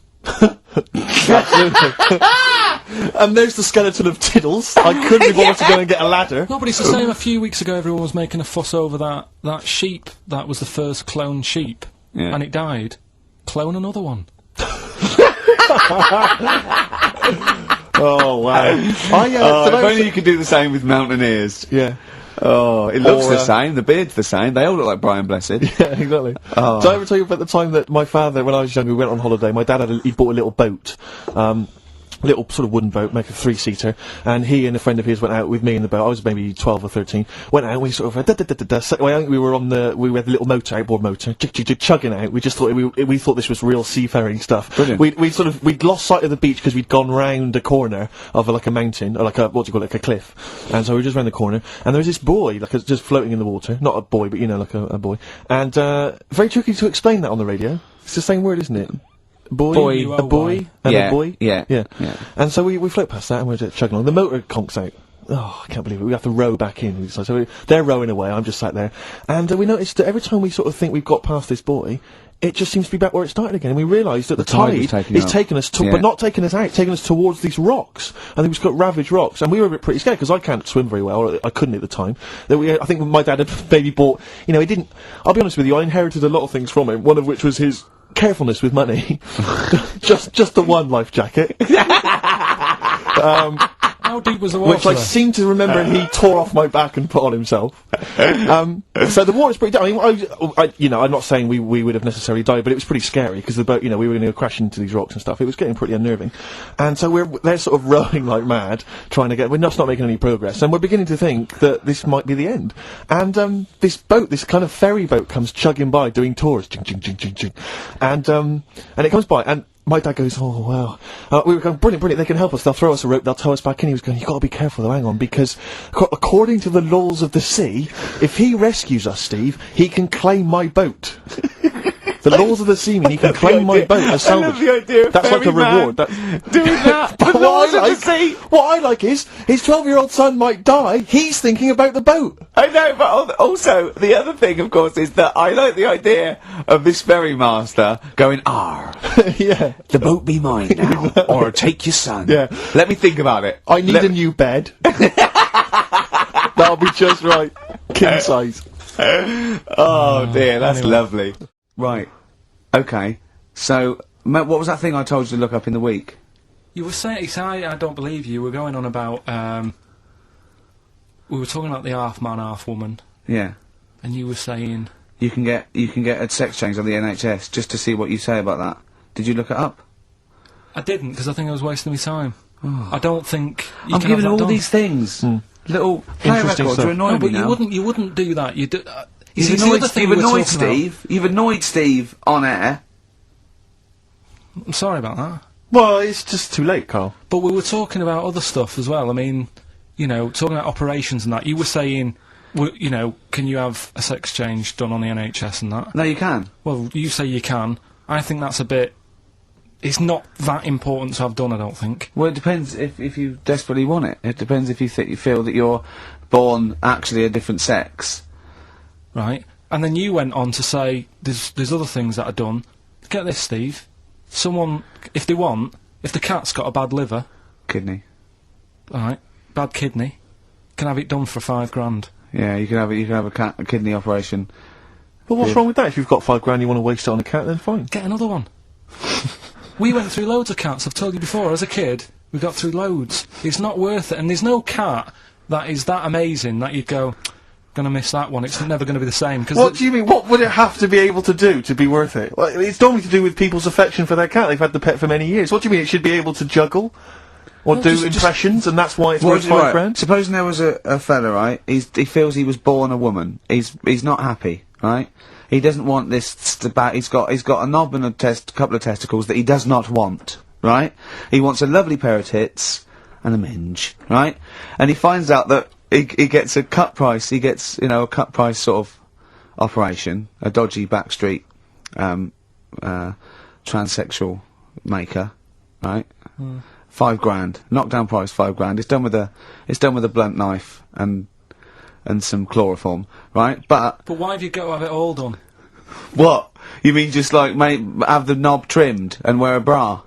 And there's the skeleton of Tiddles. I couldn't be bothered to go and get a ladder. No, but it's the same. A few weeks ago, everyone was making a fuss over that sheep. That was the first cloned sheep, and it died. Clone another one. Oh wow! If only you could do the same with mountaineers. Yeah. Oh, it looks Or, the same. The beard's the same. They all look like Brian Blessed. Yeah, exactly. Oh. Did I ever tell you about the time that my father, when I was young, we went on holiday, my dad he bought a little boat, little sort of wooden boat, make a 3-seater, and he and a friend of his went out with me in the boat. I was maybe 12 or 13. Went out and we sort of, I think we were on we had the little motor, outboard motor, chugging out. We just thought, we thought this was real seafaring stuff. Brilliant. We'd lost sight of the beach because we'd gone round a corner of like a mountain, or like a, what do you call it, like a cliff. And so we were just round the corner, and there was this boy, just floating in the water. Not a boy, but you know, like a boy. And, very tricky to explain that on the radio. It's the same word, isn't it? Boy. A boy, and Yeah, a boy. yeah. And so we float past that and we're just chugging along. The motor conks out. Oh, I can't believe it. We have to row back in. So they're rowing away. I'm just sat there, and we noticed that every time we sort of think we've got past this boy, it just seems to be back where it started again. And we realised that the tide was tide taking is out. taking us to, Yeah. but not taking us out, taking us towards these rocks. And we've got ravaged rocks. And we were a bit pretty scared because I can't swim very well. Or I couldn't at the time. I think my dad had maybe bought. You know, he didn't. I'll be honest with you. I inherited a lot of things from him. One of which was his carefulness with money. just the one life jacket. How deep was the water? Which I seem to remember he tore off my back and put on himself. So the water's pretty down. I mean, I'm not saying we would have necessarily died, but it was pretty scary because the boat, we were going to crash into these rocks and stuff. It was getting pretty unnerving. And so they're sort of rowing like mad, trying to we're not making any progress. And we're beginning to think that this might be the end. And, this boat, this kind of ferry boat comes chugging by doing tours. Ching, ching, ching, ching, ching. And it comes by and my dad goes, oh, wow. We were going, brilliant, they can help us, they'll throw us a rope, they'll tow us back in. He was going, you've got to be careful though, hang on, because according to the laws of the sea, if he rescues us, Steve, he can claim my boat. The laws of the sea mean he can claim my boat as salvage. I love the idea of That's like a ferry man reward. doing that. But The laws of the sea. what I like is, his 12-year-old son might die, he's thinking about the boat. I know, but also, the other thing, of course, is that I like the idea of this ferry master going, Yeah. the boat be mine now, or take your son. Yeah. Let me think about it. I need a new bed. That'll be just right. King size. Oh dear, that's lovely. Right. Okay. So, what was that thing I told you to look up in the week? You were saying, I don't believe you. Were going on about, we were talking about the half man, half woman, Yeah. and you were saying, You can get a sex change on the NHS just to see what you say about that. Did you look it up? I didn't, because I think I was wasting my time. I don't think you I'm can giving have all that done. these things. Little play Interesting records stuff. to annoy No, me but now. you wouldn't do that. You do. You see, You've it's the other thing you've we were annoyed talking about. Steve. You've annoyed Steve on air. I'm sorry about that. Well, it's just too late, Carl. But we were talking about other stuff as well. I mean, talking about operations and that. You were saying, can you have a sex change done on the NHS and that? No, you can. Well, you say you can. I think that's a bit... It's not that important to have done, I don't think. Well, it depends if you desperately want it. It depends if you feel that you're born actually a different sex. Right? And then you went on to say, there's other things that are done. Get this, Steve. Someone, if the cat's got a bad liver... Kidney. Alright, bad kidney, can have it done for £5,000. Yeah, you can have a kidney operation. But what's wrong with that? If you've got £5,000 you want to waste it on a cat, then fine. Get another one. We went through loads of cats, I've told you before. As a kid, we got through loads. It's not worth it, and there's no cat that is that amazing that you'd go, gonna miss that one. It's never gonna be the same. Cause What do you mean? What would it have to be able to do to be worth it? Well, it's normally to do with people's affection for their cat. They've had the pet for many years. What do you mean? It should be able to juggle? Or do impressions, and that's why it's worth £5 grand? Supposing there was a fella, right? He feels he was born a woman. He's not happy, right? He doesn't want this he's got a knob and a couple of testicles that he does not want, right? He wants a lovely pair of tits and a minge, right? And he finds out that he gets a cut price. He gets, you know, a cut price sort of operation, a dodgy backstreet transsexual maker, right? £5 grand, knockdown price £5 grand. It's done with a blunt knife and some chloroform, right? But why have you got to have it all done? what? You mean just like have the knob trimmed and wear a bra?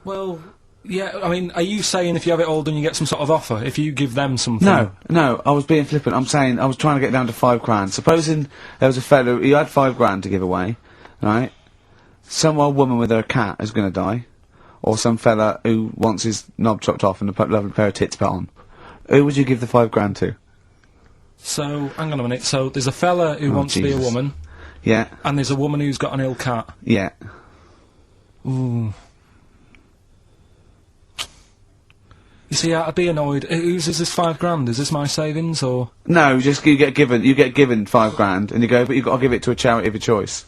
Well, yeah. I mean, are you saying if you have it all done, you get some sort of offer if you give them something? No. I was being flippant. I'm saying I was trying to get down to £5 grand. Supposing there was a fellow who had £5 grand to give away, right? Some old woman with her cat is going to die. Or some fella who wants his knob chopped off and a lovely pair of tits put on. Who would you give the £5 grand to? So, hang on a minute. So, there's a fella who wants to be a woman. Yeah. And there's a woman who's got an ill cat. Yeah. Ooh. You see, I'd be annoyed. Is this £5 grand? Is this my savings, or...? No, just you get given £5 grand, and you go, but you've got to give it to a charity of your choice.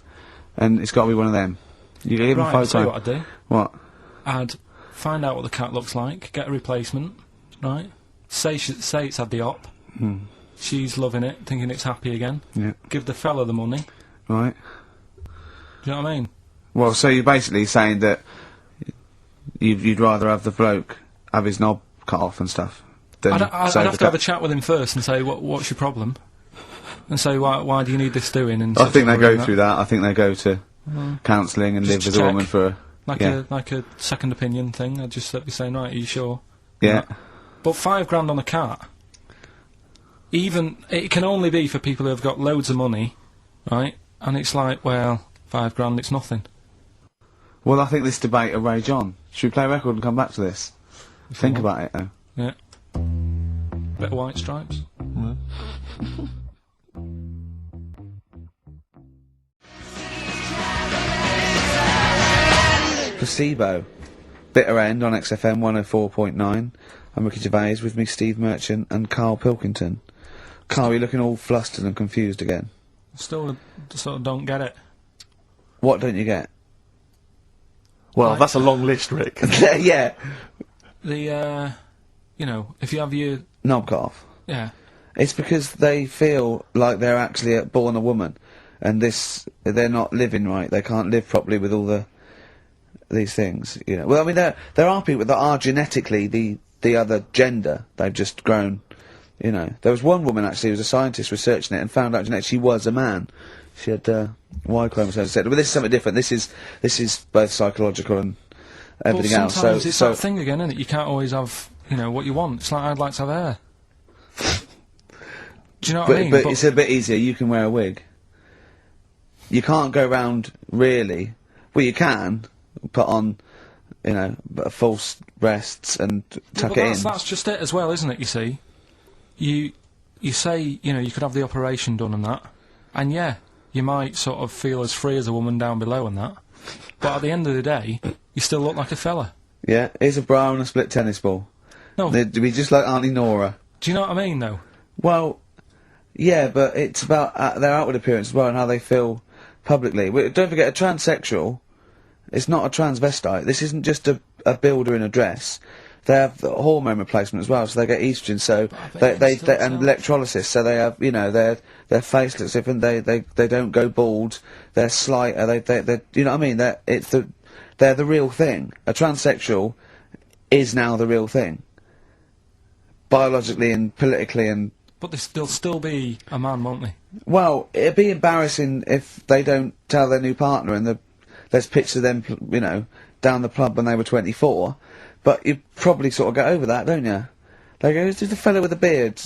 And it's got to be one of them. You give them £5 grand. Tell you what I'd do. What? I'd find out what the cat looks like, get a replacement, right? Say it's had the op. She's loving it, thinking it's happy again. Yeah. Give the fella the money. Right. Do you know what I mean? Well, so you're basically saying that you'd rather have the bloke have his knob cut off and stuff than I'd have to have a chat with him first and say, what's your problem? And say, why do you need this doing? And I think they go through that. I think they go to counselling and live Just with a woman for like a second opinion thing. I'd just be saying, right, are you sure? Yeah. But £5 grand on a cat, even, it can only be for people who have got loads of money, right? And it's like, well, £5 grand, it's nothing. Well, I think this debate will rage on. Should we play a record and come back to this? Think about it, though. Yeah. Bit of White Stripes. Placebo. Bitter End on XFM 104.9. I'm Ricky Gervais, with me Steve Merchant and Karl Pilkington. Karl, you're looking all flustered and confused again. Still sort of don't get it. What don't you get? Well, that's a long list, Rick. Yeah. The, you know, if you have your... Knob cut off. Yeah. It's because they feel like they're actually born a woman, and they're not living right. They can't live properly with all these things, you know. Well, I mean, there are people that are genetically the other gender. They've just grown, you know. There was one woman actually who was a scientist researching it and found out genetically she was a man. She had Y chromosome, etc. But this is something different. This is both psychological and everything else. Sometimes it's that thing again, isn't it? You can't always have, you know, what you want. It's like I'd like to have hair. Do you know what I mean? But it's a bit easier. You can wear a wig. You can't go round really. Well, you can put on, you know, false breasts and tuck it in. That's just it as well, isn't it? You see, you say, you know, you could have the operation done and that, and yeah, you might sort of feel as free as a woman down below and that, but at the end of the day, you still look like a fella. Yeah, here's a bra and a split tennis ball. No, they'd be just like Auntie Nora. Do you know what I mean, though? Well, yeah, but it's about their outward appearance as well and how they feel publicly. Don't forget, a transsexual is not a transvestite. This isn't just a builder in a dress. They have the hormone replacement as well, so they get estrogen. So they and electrolysis. So they have, you know, their face looks different. They don't go bald. They're slighter. They you know what I mean? They're the real thing. A transsexual is now the real thing, biologically and politically and. But they'll still be a man, won't they? Well, it'd be embarrassing if they don't tell their new partner and there's pictures of them, you know, down the pub when they were 24. But you probably sort of get over that, don't you? They go, "Who's the fella with the beard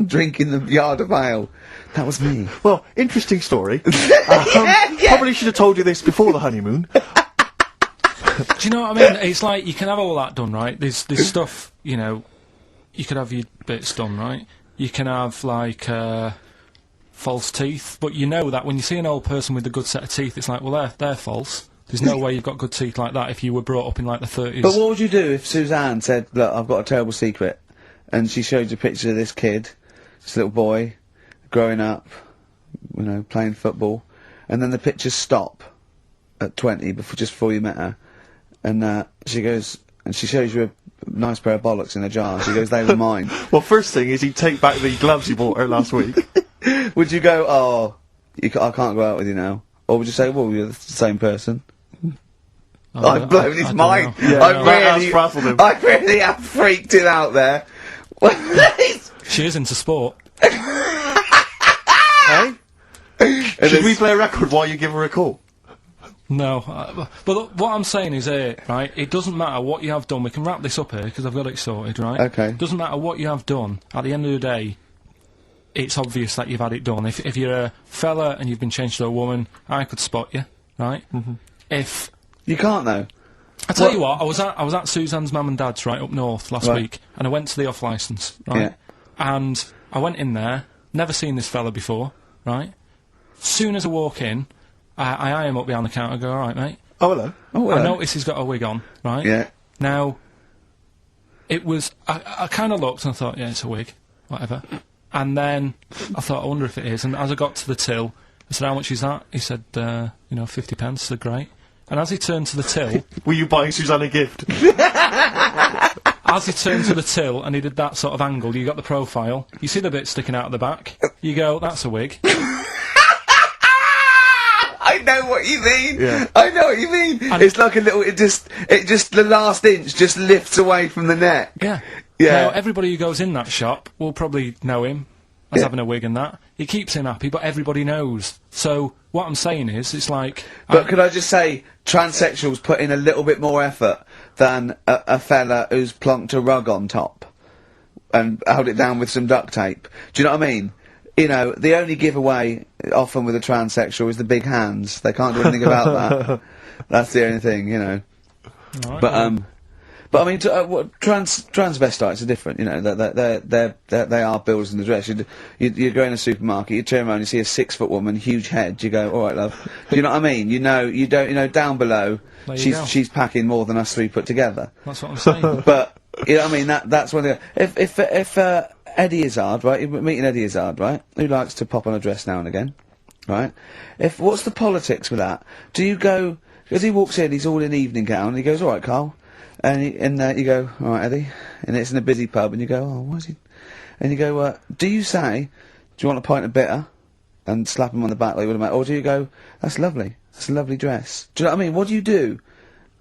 drinking the yard of ale?" That was me. Well, interesting story. Probably should have told you this before the honeymoon. Do you know what I mean? It's like, you can have all that done, right? There's stuff, you know, you could have your bits done, right? You can have, like, false teeth, but you know that when you see an old person with a good set of teeth, it's like, well, they're false. There's no way you've got good teeth like that if you were brought up in like the 30s. But what would you do if Suzanne said, look, I've got a terrible secret, and she showed you pictures of this kid, this little boy, growing up, you know, playing football, and then the pictures stop at 20, just before you met her, and she goes, and she shows you a nice pair of bollocks in a jar, she goes, they were mine. Well, first thing is you take back the gloves you bought her last week. Would you go, oh, I can't go out with you now? Or would you say, well, you're the same person? I've blown his mind. Yeah, I really have freaked it out there. She is into sport. Hey? Should we play a record while you give her a call? No, but what I'm saying is right, it doesn't matter what you have done. We can wrap this up here, because I've got it sorted, right? Okay. It doesn't matter what you have done. At the end of the day, it's obvious that you've had it done. If you're a fella and you've been changed to a woman, I could spot you, right? If... You can't, though. I tell you what, I was at Suzanne's mum and dad's right up north last week, and I went to the off licence, right? Yeah. And I went in there, never seen this fella before, right? Soon as I walk in, I eye him up behind the counter, go, all right, mate. Oh, hello. Oh, I notice he's got a wig on, right? Yeah. Now, it was, I kind of looked and I thought, yeah, it's a wig, whatever. And then I thought, I wonder if it is. And as I got to the till, I said, how much is that? He said, 50 pence. I said, great. And as he turned to the till... Were you buying Suzanne a gift? As he turned to the till and he did that sort of angle, you got the profile, you see the bit sticking out at the back, you go, that's a wig. I know what you mean. Yeah. I know what you mean. It's like a little. It just the last inch just lifts away from the neck. Yeah. Yeah. Now, everybody who goes in that shop will probably know him as having a wig and that. It keeps him happy, but everybody knows. So, what I'm saying is, it's like... But could I just say, transsexuals put in a little bit more effort than a fella who's plonked a rug on top and held it down with some duct tape. Do you know what I mean? You know, the only giveaway often with a transsexual is the big hands. They can't do anything about that. That's the only thing, you know. Right, But I mean, transvestites are different. You know, they are builders in the dress. You go in a supermarket, you turn around, you see a 6-foot woman, huge head. You go, all right, love. Do you know what I mean? You know, down below, she's packing more than us three put together. That's what I'm saying. But you know what I mean? That's one thing. If Eddie Izzard, right? You're meeting Eddie Izzard, right? Who likes to pop on a dress now and again, right? What's the politics with that? Do you go? As he walks in, he's all in evening gown, and he goes, all right, Carl. And you go, all right, Eddie, and it's in a busy pub, and you go, oh, why is he? And you go, do you say, do you want a pint of bitter, and slap him on the back like you would a mate, or do you go, that's lovely, that's a lovely dress? Do you know what I mean? What do you do?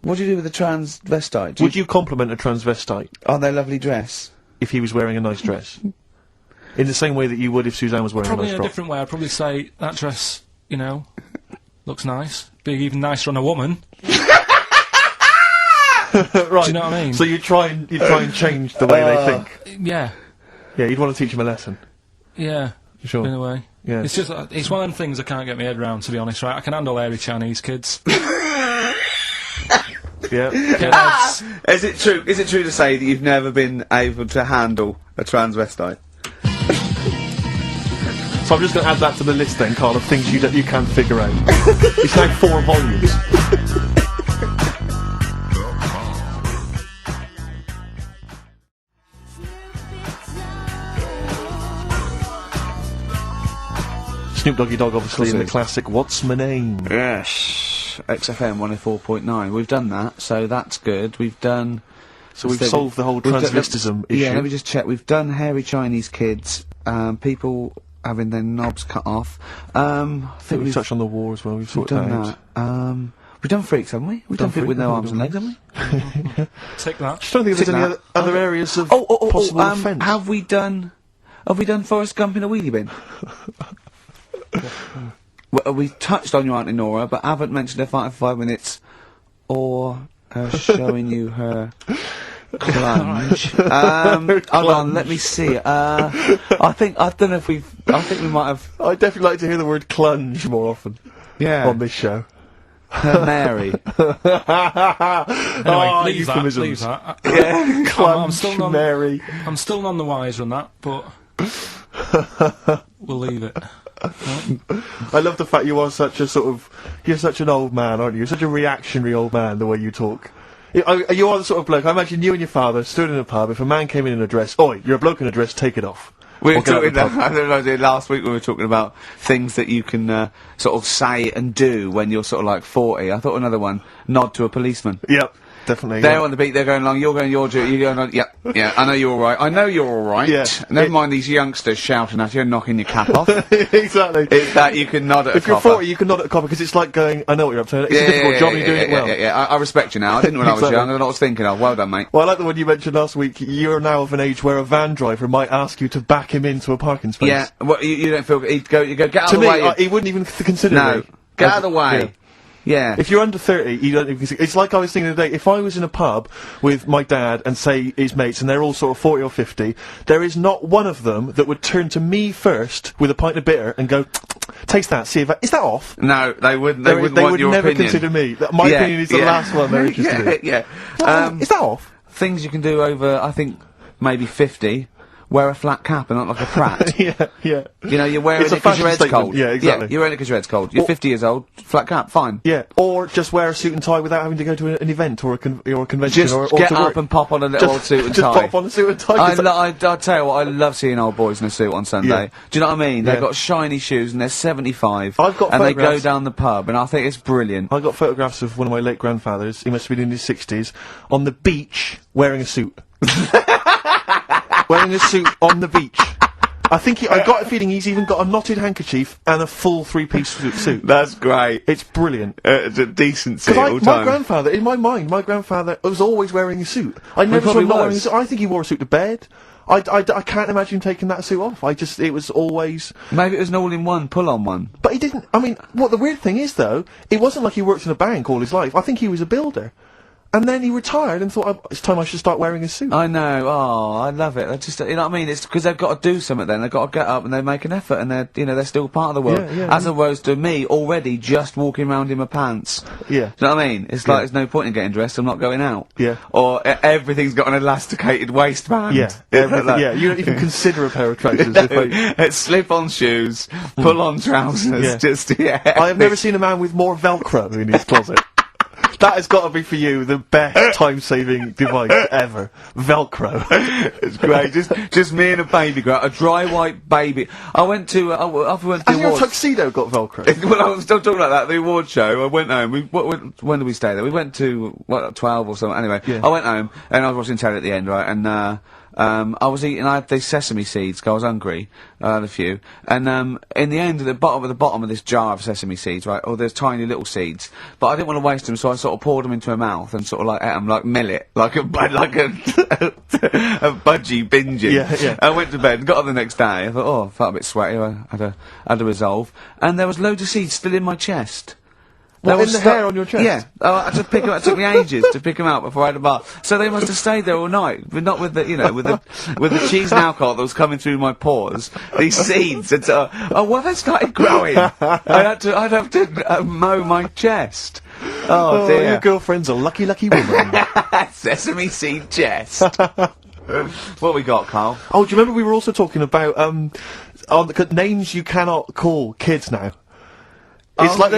What do you do with a transvestite? Would you compliment a transvestite on their lovely dress if he was wearing a nice dress? In the same way that you would if Suzanne was wearing Probably a nice in a frock? different way. I'd probably say, that dress, you know, looks nice. Be even nicer on a woman. Right. Do you know what I mean? So you try and change the way they think. Yeah. Yeah, you'd want to teach them a lesson. Yeah. Sure. In a way. Yeah. It's just, it's one of them things I can't get my head around, to be honest, right? I can handle hairy Chinese kids. Yeah. Is it true to say that you've never been able to handle a transvestite? So I'm just going to add that to the list then, Carl, of things you can figure out. It's now 4 volumes. Snoop Doggy Dogg, obviously, in the classic What's My Name? Yes. XFM 104.9. We've done that, so that's good. We've done... So we've solved the whole transvestism issue. Yeah, let me just check. We've done hairy Chinese kids, people having their knobs cut off. I think we've touched on the war as well. We've sorted done that out. We've done freaks, haven't we? We've done people with no arms and legs, haven't we? Take that. Just don't think there's any other areas of possible offence. Have we done Forrest Gump in a wheelie bin? Well, we touched on your Auntie Nora, but haven't mentioned her fighting for 5 minutes, or her showing you her clunge. Hold on, let me see. I don't know if I think we might have. I'd definitely like to hear the word clunge more often. Yeah. On this show. Her Mary. Anyway, leave euphemisms. that. Yeah. Clunge, Mary. I'm still none the wiser on that, but we'll leave it. I love the fact you are such a you're such an old man, aren't you? You're such a reactionary old man, the way you talk. You are the sort of bloke, I imagine you and your father stood in a pub, if a man came in a dress, oi, you're a bloke in a dress, take it off. We were Or get out talking, the pub. I don't know, last week we were talking about things that you can sort of say and do when you're sort of like 40. I thought another one, nod to a policeman. Yep, definitely. They're yeah. on the beat, they're going along, you're going your duty, you're going on, yeah, I know you're alright, I know you're alright. Yeah. Never mind these youngsters shouting at you and knocking your cap off. Exactly. It's that you can nod at If a you're copper. 40, you can nod at a copper, because it's like going, I know what you're up to. It's a difficult job, and you're doing it well. Yeah, I respect you now. I didn't when I was Exactly. young, I don't know what I was thinking of. Well done, mate. Well, I like the one you mentioned last week. You're now of an age where a van driver might ask you to back him into a parking space. Yeah, well, you don't feel, you go, get out To of the me, way. he wouldn't even consider No, me. get out of the way. Yeah. If you're under 30, you don't even consider. It's like I was thinking the other day, if I was in a pub with my dad and, say, his mates, and they're all sort of 40 or 50, there is not one of them that would turn to me first with a pint of bitter and go, taste that, see if is that off? No, they wouldn't. They wouldn't want would your never opinion. consider me. My opinion is the last one they're interested in. Yeah. Is that off? Things you can do over, I think, maybe 50. Wear a flat cap and not like a prat. Yeah. You know, you're wearing It's it a because your fashion head's statement. cold. Yeah, exactly. You're wearing it because your head's cold. You're Or- 50 years old, flat cap, fine. Yeah, or just wear a suit and tie without having to go to an event or a convention. Just or get to up work. and pop on a little old suit and just tie. pop on a suit and tie. 'cause I'll tell you what, I love seeing old boys in a suit on Sunday. Yeah. Do you know what I mean? They've Yeah. got shiny shoes and they're 75. I've got and they go photographs. down the pub and I think it's brilliant. I got photographs of one of my late grandfathers, he must have been in his 60s, on the beach wearing a suit. Wearing a suit on the beach. I got a feeling he's even got a knotted handkerchief and a full three-piece suit. That's great. It's brilliant. It's a decent suit Because my grandfather, in my mind, my grandfather was always wearing a suit. I never saw probably him not wearing a was. suit. I think he wore a suit to bed. I can't imagine him taking that suit off. It was always... Maybe it was an all-in-one, pull-on one. But he didn't... I mean, what the weird thing is, though, it wasn't like he worked in a bank all his life. I think he was a builder. And then he retired and thought, it's time I should start wearing a suit. I know. Oh, I love it. Just, you know what I mean? It's because they've got to do something. Then they've got to get up and they make an effort, and they're still part of the world. Yeah, as opposed to me already just walking around in my pants. Yeah. Do you know what I mean? It's like there's no point in getting dressed. I'm not going out. Yeah. Or everything's got an elasticated waistband. Yeah. Everything, yeah. You don't even consider a pair of trousers. It's slip-on shoes, pull-on trousers. Yeah. Just I have never seen a man with more Velcro in his closet. That has got to be for you the best time-saving device ever. Velcro. It's great. Just me and a baby girl, a dry white baby. I went to after we went to Has the your awards. tuxedo got Velcro? Well, I was still talking about that. The award show. I went home. When did we stay there? We went to 12 or something. Anyway, Yeah. I went home and I was watching telly at the end, right? And I was eating. I had these sesame seeds 'cause I was hungry. I had a few, and in the end, at the bottom of this jar of sesame seeds, right? Oh, there's tiny little seeds, but I didn't want to waste them, so I sort of poured them into my mouth and sort of like ate them like millet, like a a budgie binging. Yeah. I went to bed and got up the next day. I thought, oh, I felt a bit sweaty. I had a resolve, and there was loads of seeds still in my chest. What, They in were the stuck- hair on your chest? Yeah. Oh, I had to pick them out. It took me ages to pick them out before I had a bath. So they must have stayed there all night, but not with the, with the cheese and alcohol that was coming through my pores. These seeds had, well, they started growing. I'd have to mow my chest. Oh, Your dear. girlfriend's a lucky, lucky woman. Sesame seed chest. What we got, Carl? Oh, do you remember we were also talking about names you cannot call kids now? It's like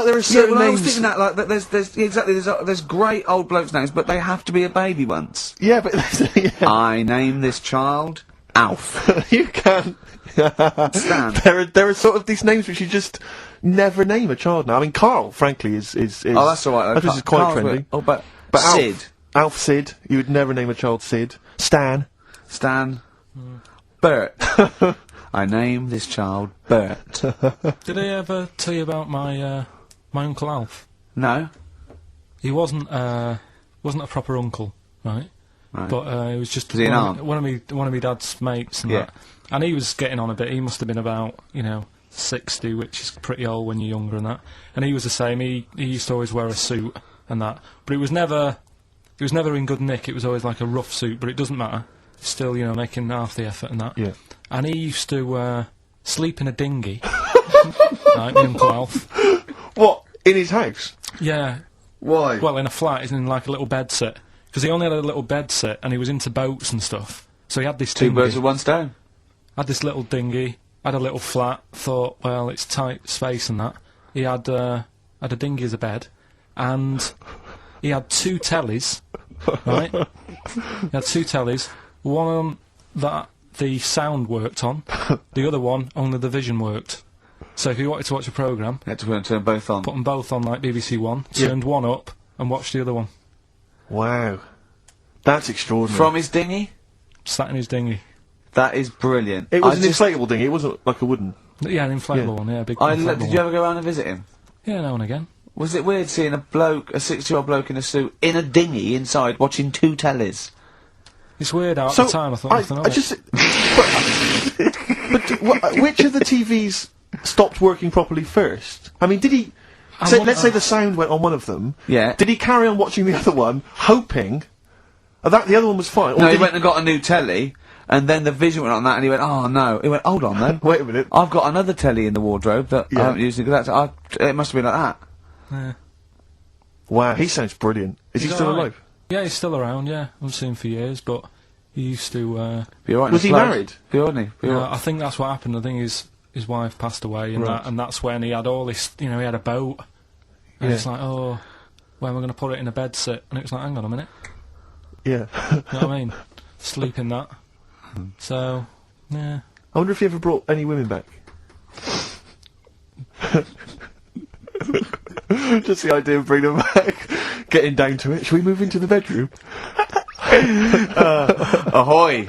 there are certain well, I was names. thinking that, like, there's great old blokes' names, but they have to be a baby once. Yeah, but yeah. I name this child Alf. You can. Stan. There are sort of these names which you just never name a child now. I mean, Carl, frankly, is Oh, that's all right. That is quite Carl's trendy. weird. Oh, but Sid. Sid, Alf Sid. You would never name a child Sid. Stan. Bert. I name this child Bert. Did I ever tell you about my Uncle Alf? No. He wasn't a proper uncle, right? Right. But he was just Was he an aunt? one of my dad's mates and Yeah. that. And he was getting on a bit. He must have been about 60, which is pretty old when you're younger and that. And he was the same. He used to always wear a suit and that. But it was never in good nick. It was always like a rough suit. But it doesn't matter. Still, making half the effort and that. Yeah. And he used to sleep in a dinghy. Right, my Uncle Alf. What? In his house? Yeah. Why? Well, in a flat, he's in like a little bed sit. Because he only had a little bed sit, and he was into boats and stuff. So he had this Two dinghy. birds with one stone. Had this little dinghy. had a little flat, thought, well, it's tight space and that. He had a dinghy as a bed, and he had 2 tellies, right? He had 2 tellies, one that the sound worked on, the other one only the vision worked. So if you wanted to watch a programme, You had to turn both on. put them both on like BBC One, turned one up, and watched the other one. Wow. That's extraordinary. From his dinghy? Sat in his dinghy. That is brilliant. It was an just- inflatable dinghy, it wasn't like a wooden. Yeah, an inflatable one, yeah, big I inflatable did you ever go around and visit him? one. Yeah, now and again. Was it weird seeing a 60-year-old bloke in a suit, in a dinghy inside, watching 2 tellies? It's weird out So, at the time, I thought nothing of I it. just... but which of the TVs stopped working properly first? I mean, did he... let's say the sound went on one of them. Yeah. Did he carry on watching the other one, hoping that the other one was fine? Or No, he did went and got a new telly, and then the vision went on that, and he went, oh no. He went, hold on then. Wait a minute. I've got another telly in the wardrobe that I haven't used. It must have been like that. Yeah. Wow, he sounds brilliant. Is he He's still alright. alive? Yeah, he's still around, yeah. I haven't seen him for years, but he used to, Be alright. Was he married? Be alright. Be yeah, alright. I think that's what happened. I think his wife passed away, and Right. that's when he had all this, he had a boat. And it's like, oh, where am I going to put it in a bed sit? And it was like, hang on a minute. Yeah. You know what I mean? Sleep in that. So, yeah. I wonder if he ever brought any women back. Just the idea of bringing them back, getting down to it. Shall we move into the bedroom? Ahoy!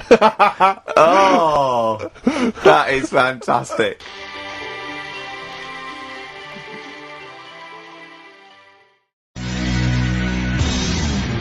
Oh, that is fantastic.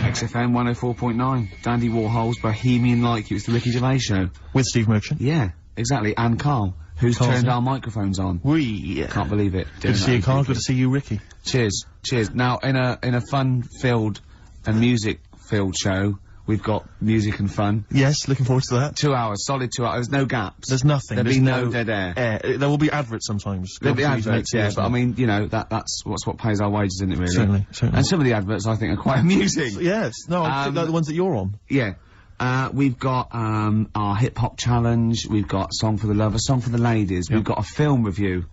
XFM 104.9, Dandy Warhol's Bohemian Like You. It's the Ricky Gervais Show. With Steve Merchant. Yeah, exactly. And Carl, who's Carl's turned in. our microphones on. Can't believe it. Good to see you, Carl. Good to see you, Ricky. Cheers, cheers. Now, in a fun-filled and music-filled show, we've got music and fun. Yes, looking forward to that. 2 hours, solid 2 hours. There's no gaps. There's nothing. There'll There's be no dead air. There will be adverts sometimes. There'll be Go on, please, adverts, mate, yeah, see but I us mean, that's what pays our wages, isn't it, really? Certainly, certainly. And some of the adverts I think are quite amusing. now. Yes, no, I think like the ones that you're on. Yeah. We've got our hip hop challenge. We've got Song for the Lover, Song for the Ladies. We've got a film review.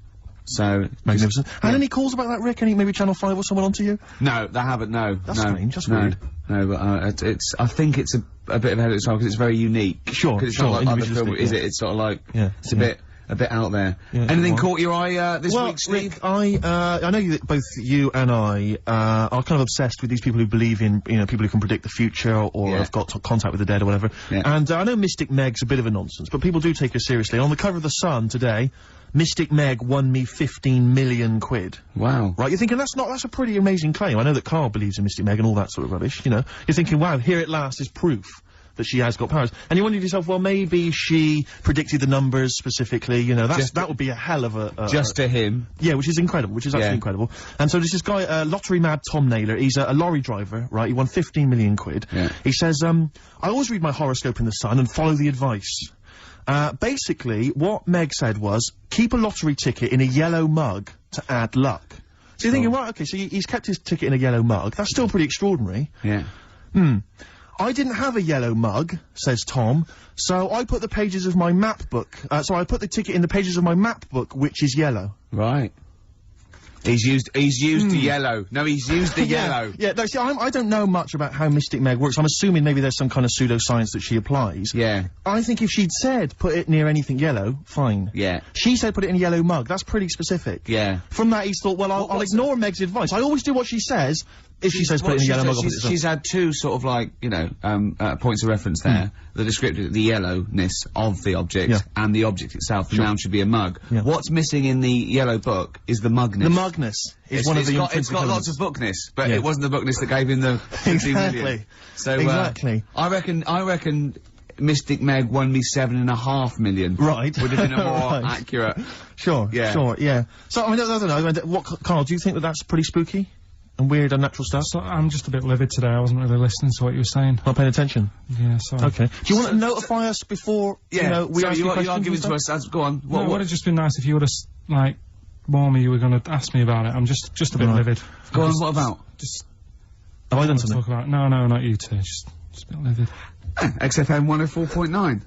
So Magnificent. yeah. And any calls about that, Rick? Any maybe Channel 5 or someone onto you? No, they haven't. No, That's no, strange, that's no, weird. No, but it's. I think it's a bit ahead of its time because it's very unique. Sure, 'Cause it's sure, not like other individualistic, film, is yeah. it? It's sort of like Yeah, it's a yeah. bit out there. Yeah, Anything well. caught your eye this Well, week, Steve? Rick, I know that both you and I are kind of obsessed with these people who believe in, people who can predict the future or Yeah. have got contact with the dead or whatever. Yeah. And I know Mystic Meg's a bit of a nonsense, but people do take her seriously. On the cover of The Sun today, Mystic Meg won me 15 million quid. Wow. Right, you're thinking that's a pretty amazing claim. I know that Carl believes in Mystic Meg and all that sort of rubbish, You're thinking, wow, here at last is proof that she has got powers. And you wonder to yourself, well, maybe she predicted the numbers specifically, that would be a hell of a... Just to him. Yeah, which is incredible, which is absolutely Yeah. incredible. And so there's this guy, lottery mad Tom Naylor, he's a lorry driver, right, he won 15 million quid. Yeah. He says, I always read my horoscope in The Sun and follow the advice. Basically, what Meg said was, keep a lottery ticket in a yellow mug to add luck. So you're thinking, right, okay, so he's kept his ticket in a yellow mug. That's still pretty extraordinary. Yeah. I didn't have a yellow mug, says Tom, so I put the pages of my map book, so I put the ticket in the pages of my map book, which is yellow. Right. He's used the yellow. No, he's used the yellow. Yeah, no, see, I don't know much about how Mystic Meg works. I'm assuming maybe there's some kind of pseudoscience that she applies. Yeah. I think if she'd said, put it near anything yellow, fine. Yeah. She said, put it in a yellow mug. That's pretty specific. Yeah. From that, he's thought, well, I'll ignore Meg's advice. I always do what she says. If she says, put it in a yellow mug, I'll put it she's had two sort of like, points of reference there. The descriptive, the yellowness of the object, Yeah. and the object itself. The noun should be a mug. Yeah. What's missing in the yellow book is the mugness. The mugness is one of the It's got lots of bookness, but Yeah. it wasn't the bookness that gave him the 15 Exactly. million. So, Exactly. I reckon Mystic Meg won me 7.5 million. Right. Would have been a more Right. accurate. Sure, Yeah. sure, yeah. So, I don't know, what, Carl, do you think that that's pretty spooky? And weird, unnatural stuff? So I'm just a bit livid today. I wasn't really listening to what you were saying. Not paying attention? Yeah, sorry. Okay. Do you want to notify us before, we so ask you are questions giving and to stuff? us. Go on. No, it would have just been nice if you would have, warned me you were going to ask me about it. I'm just a bit Right. livid. Go on. What about? Just Have I done talk something? about. No, not you two. Just a bit livid. XFM 104.9.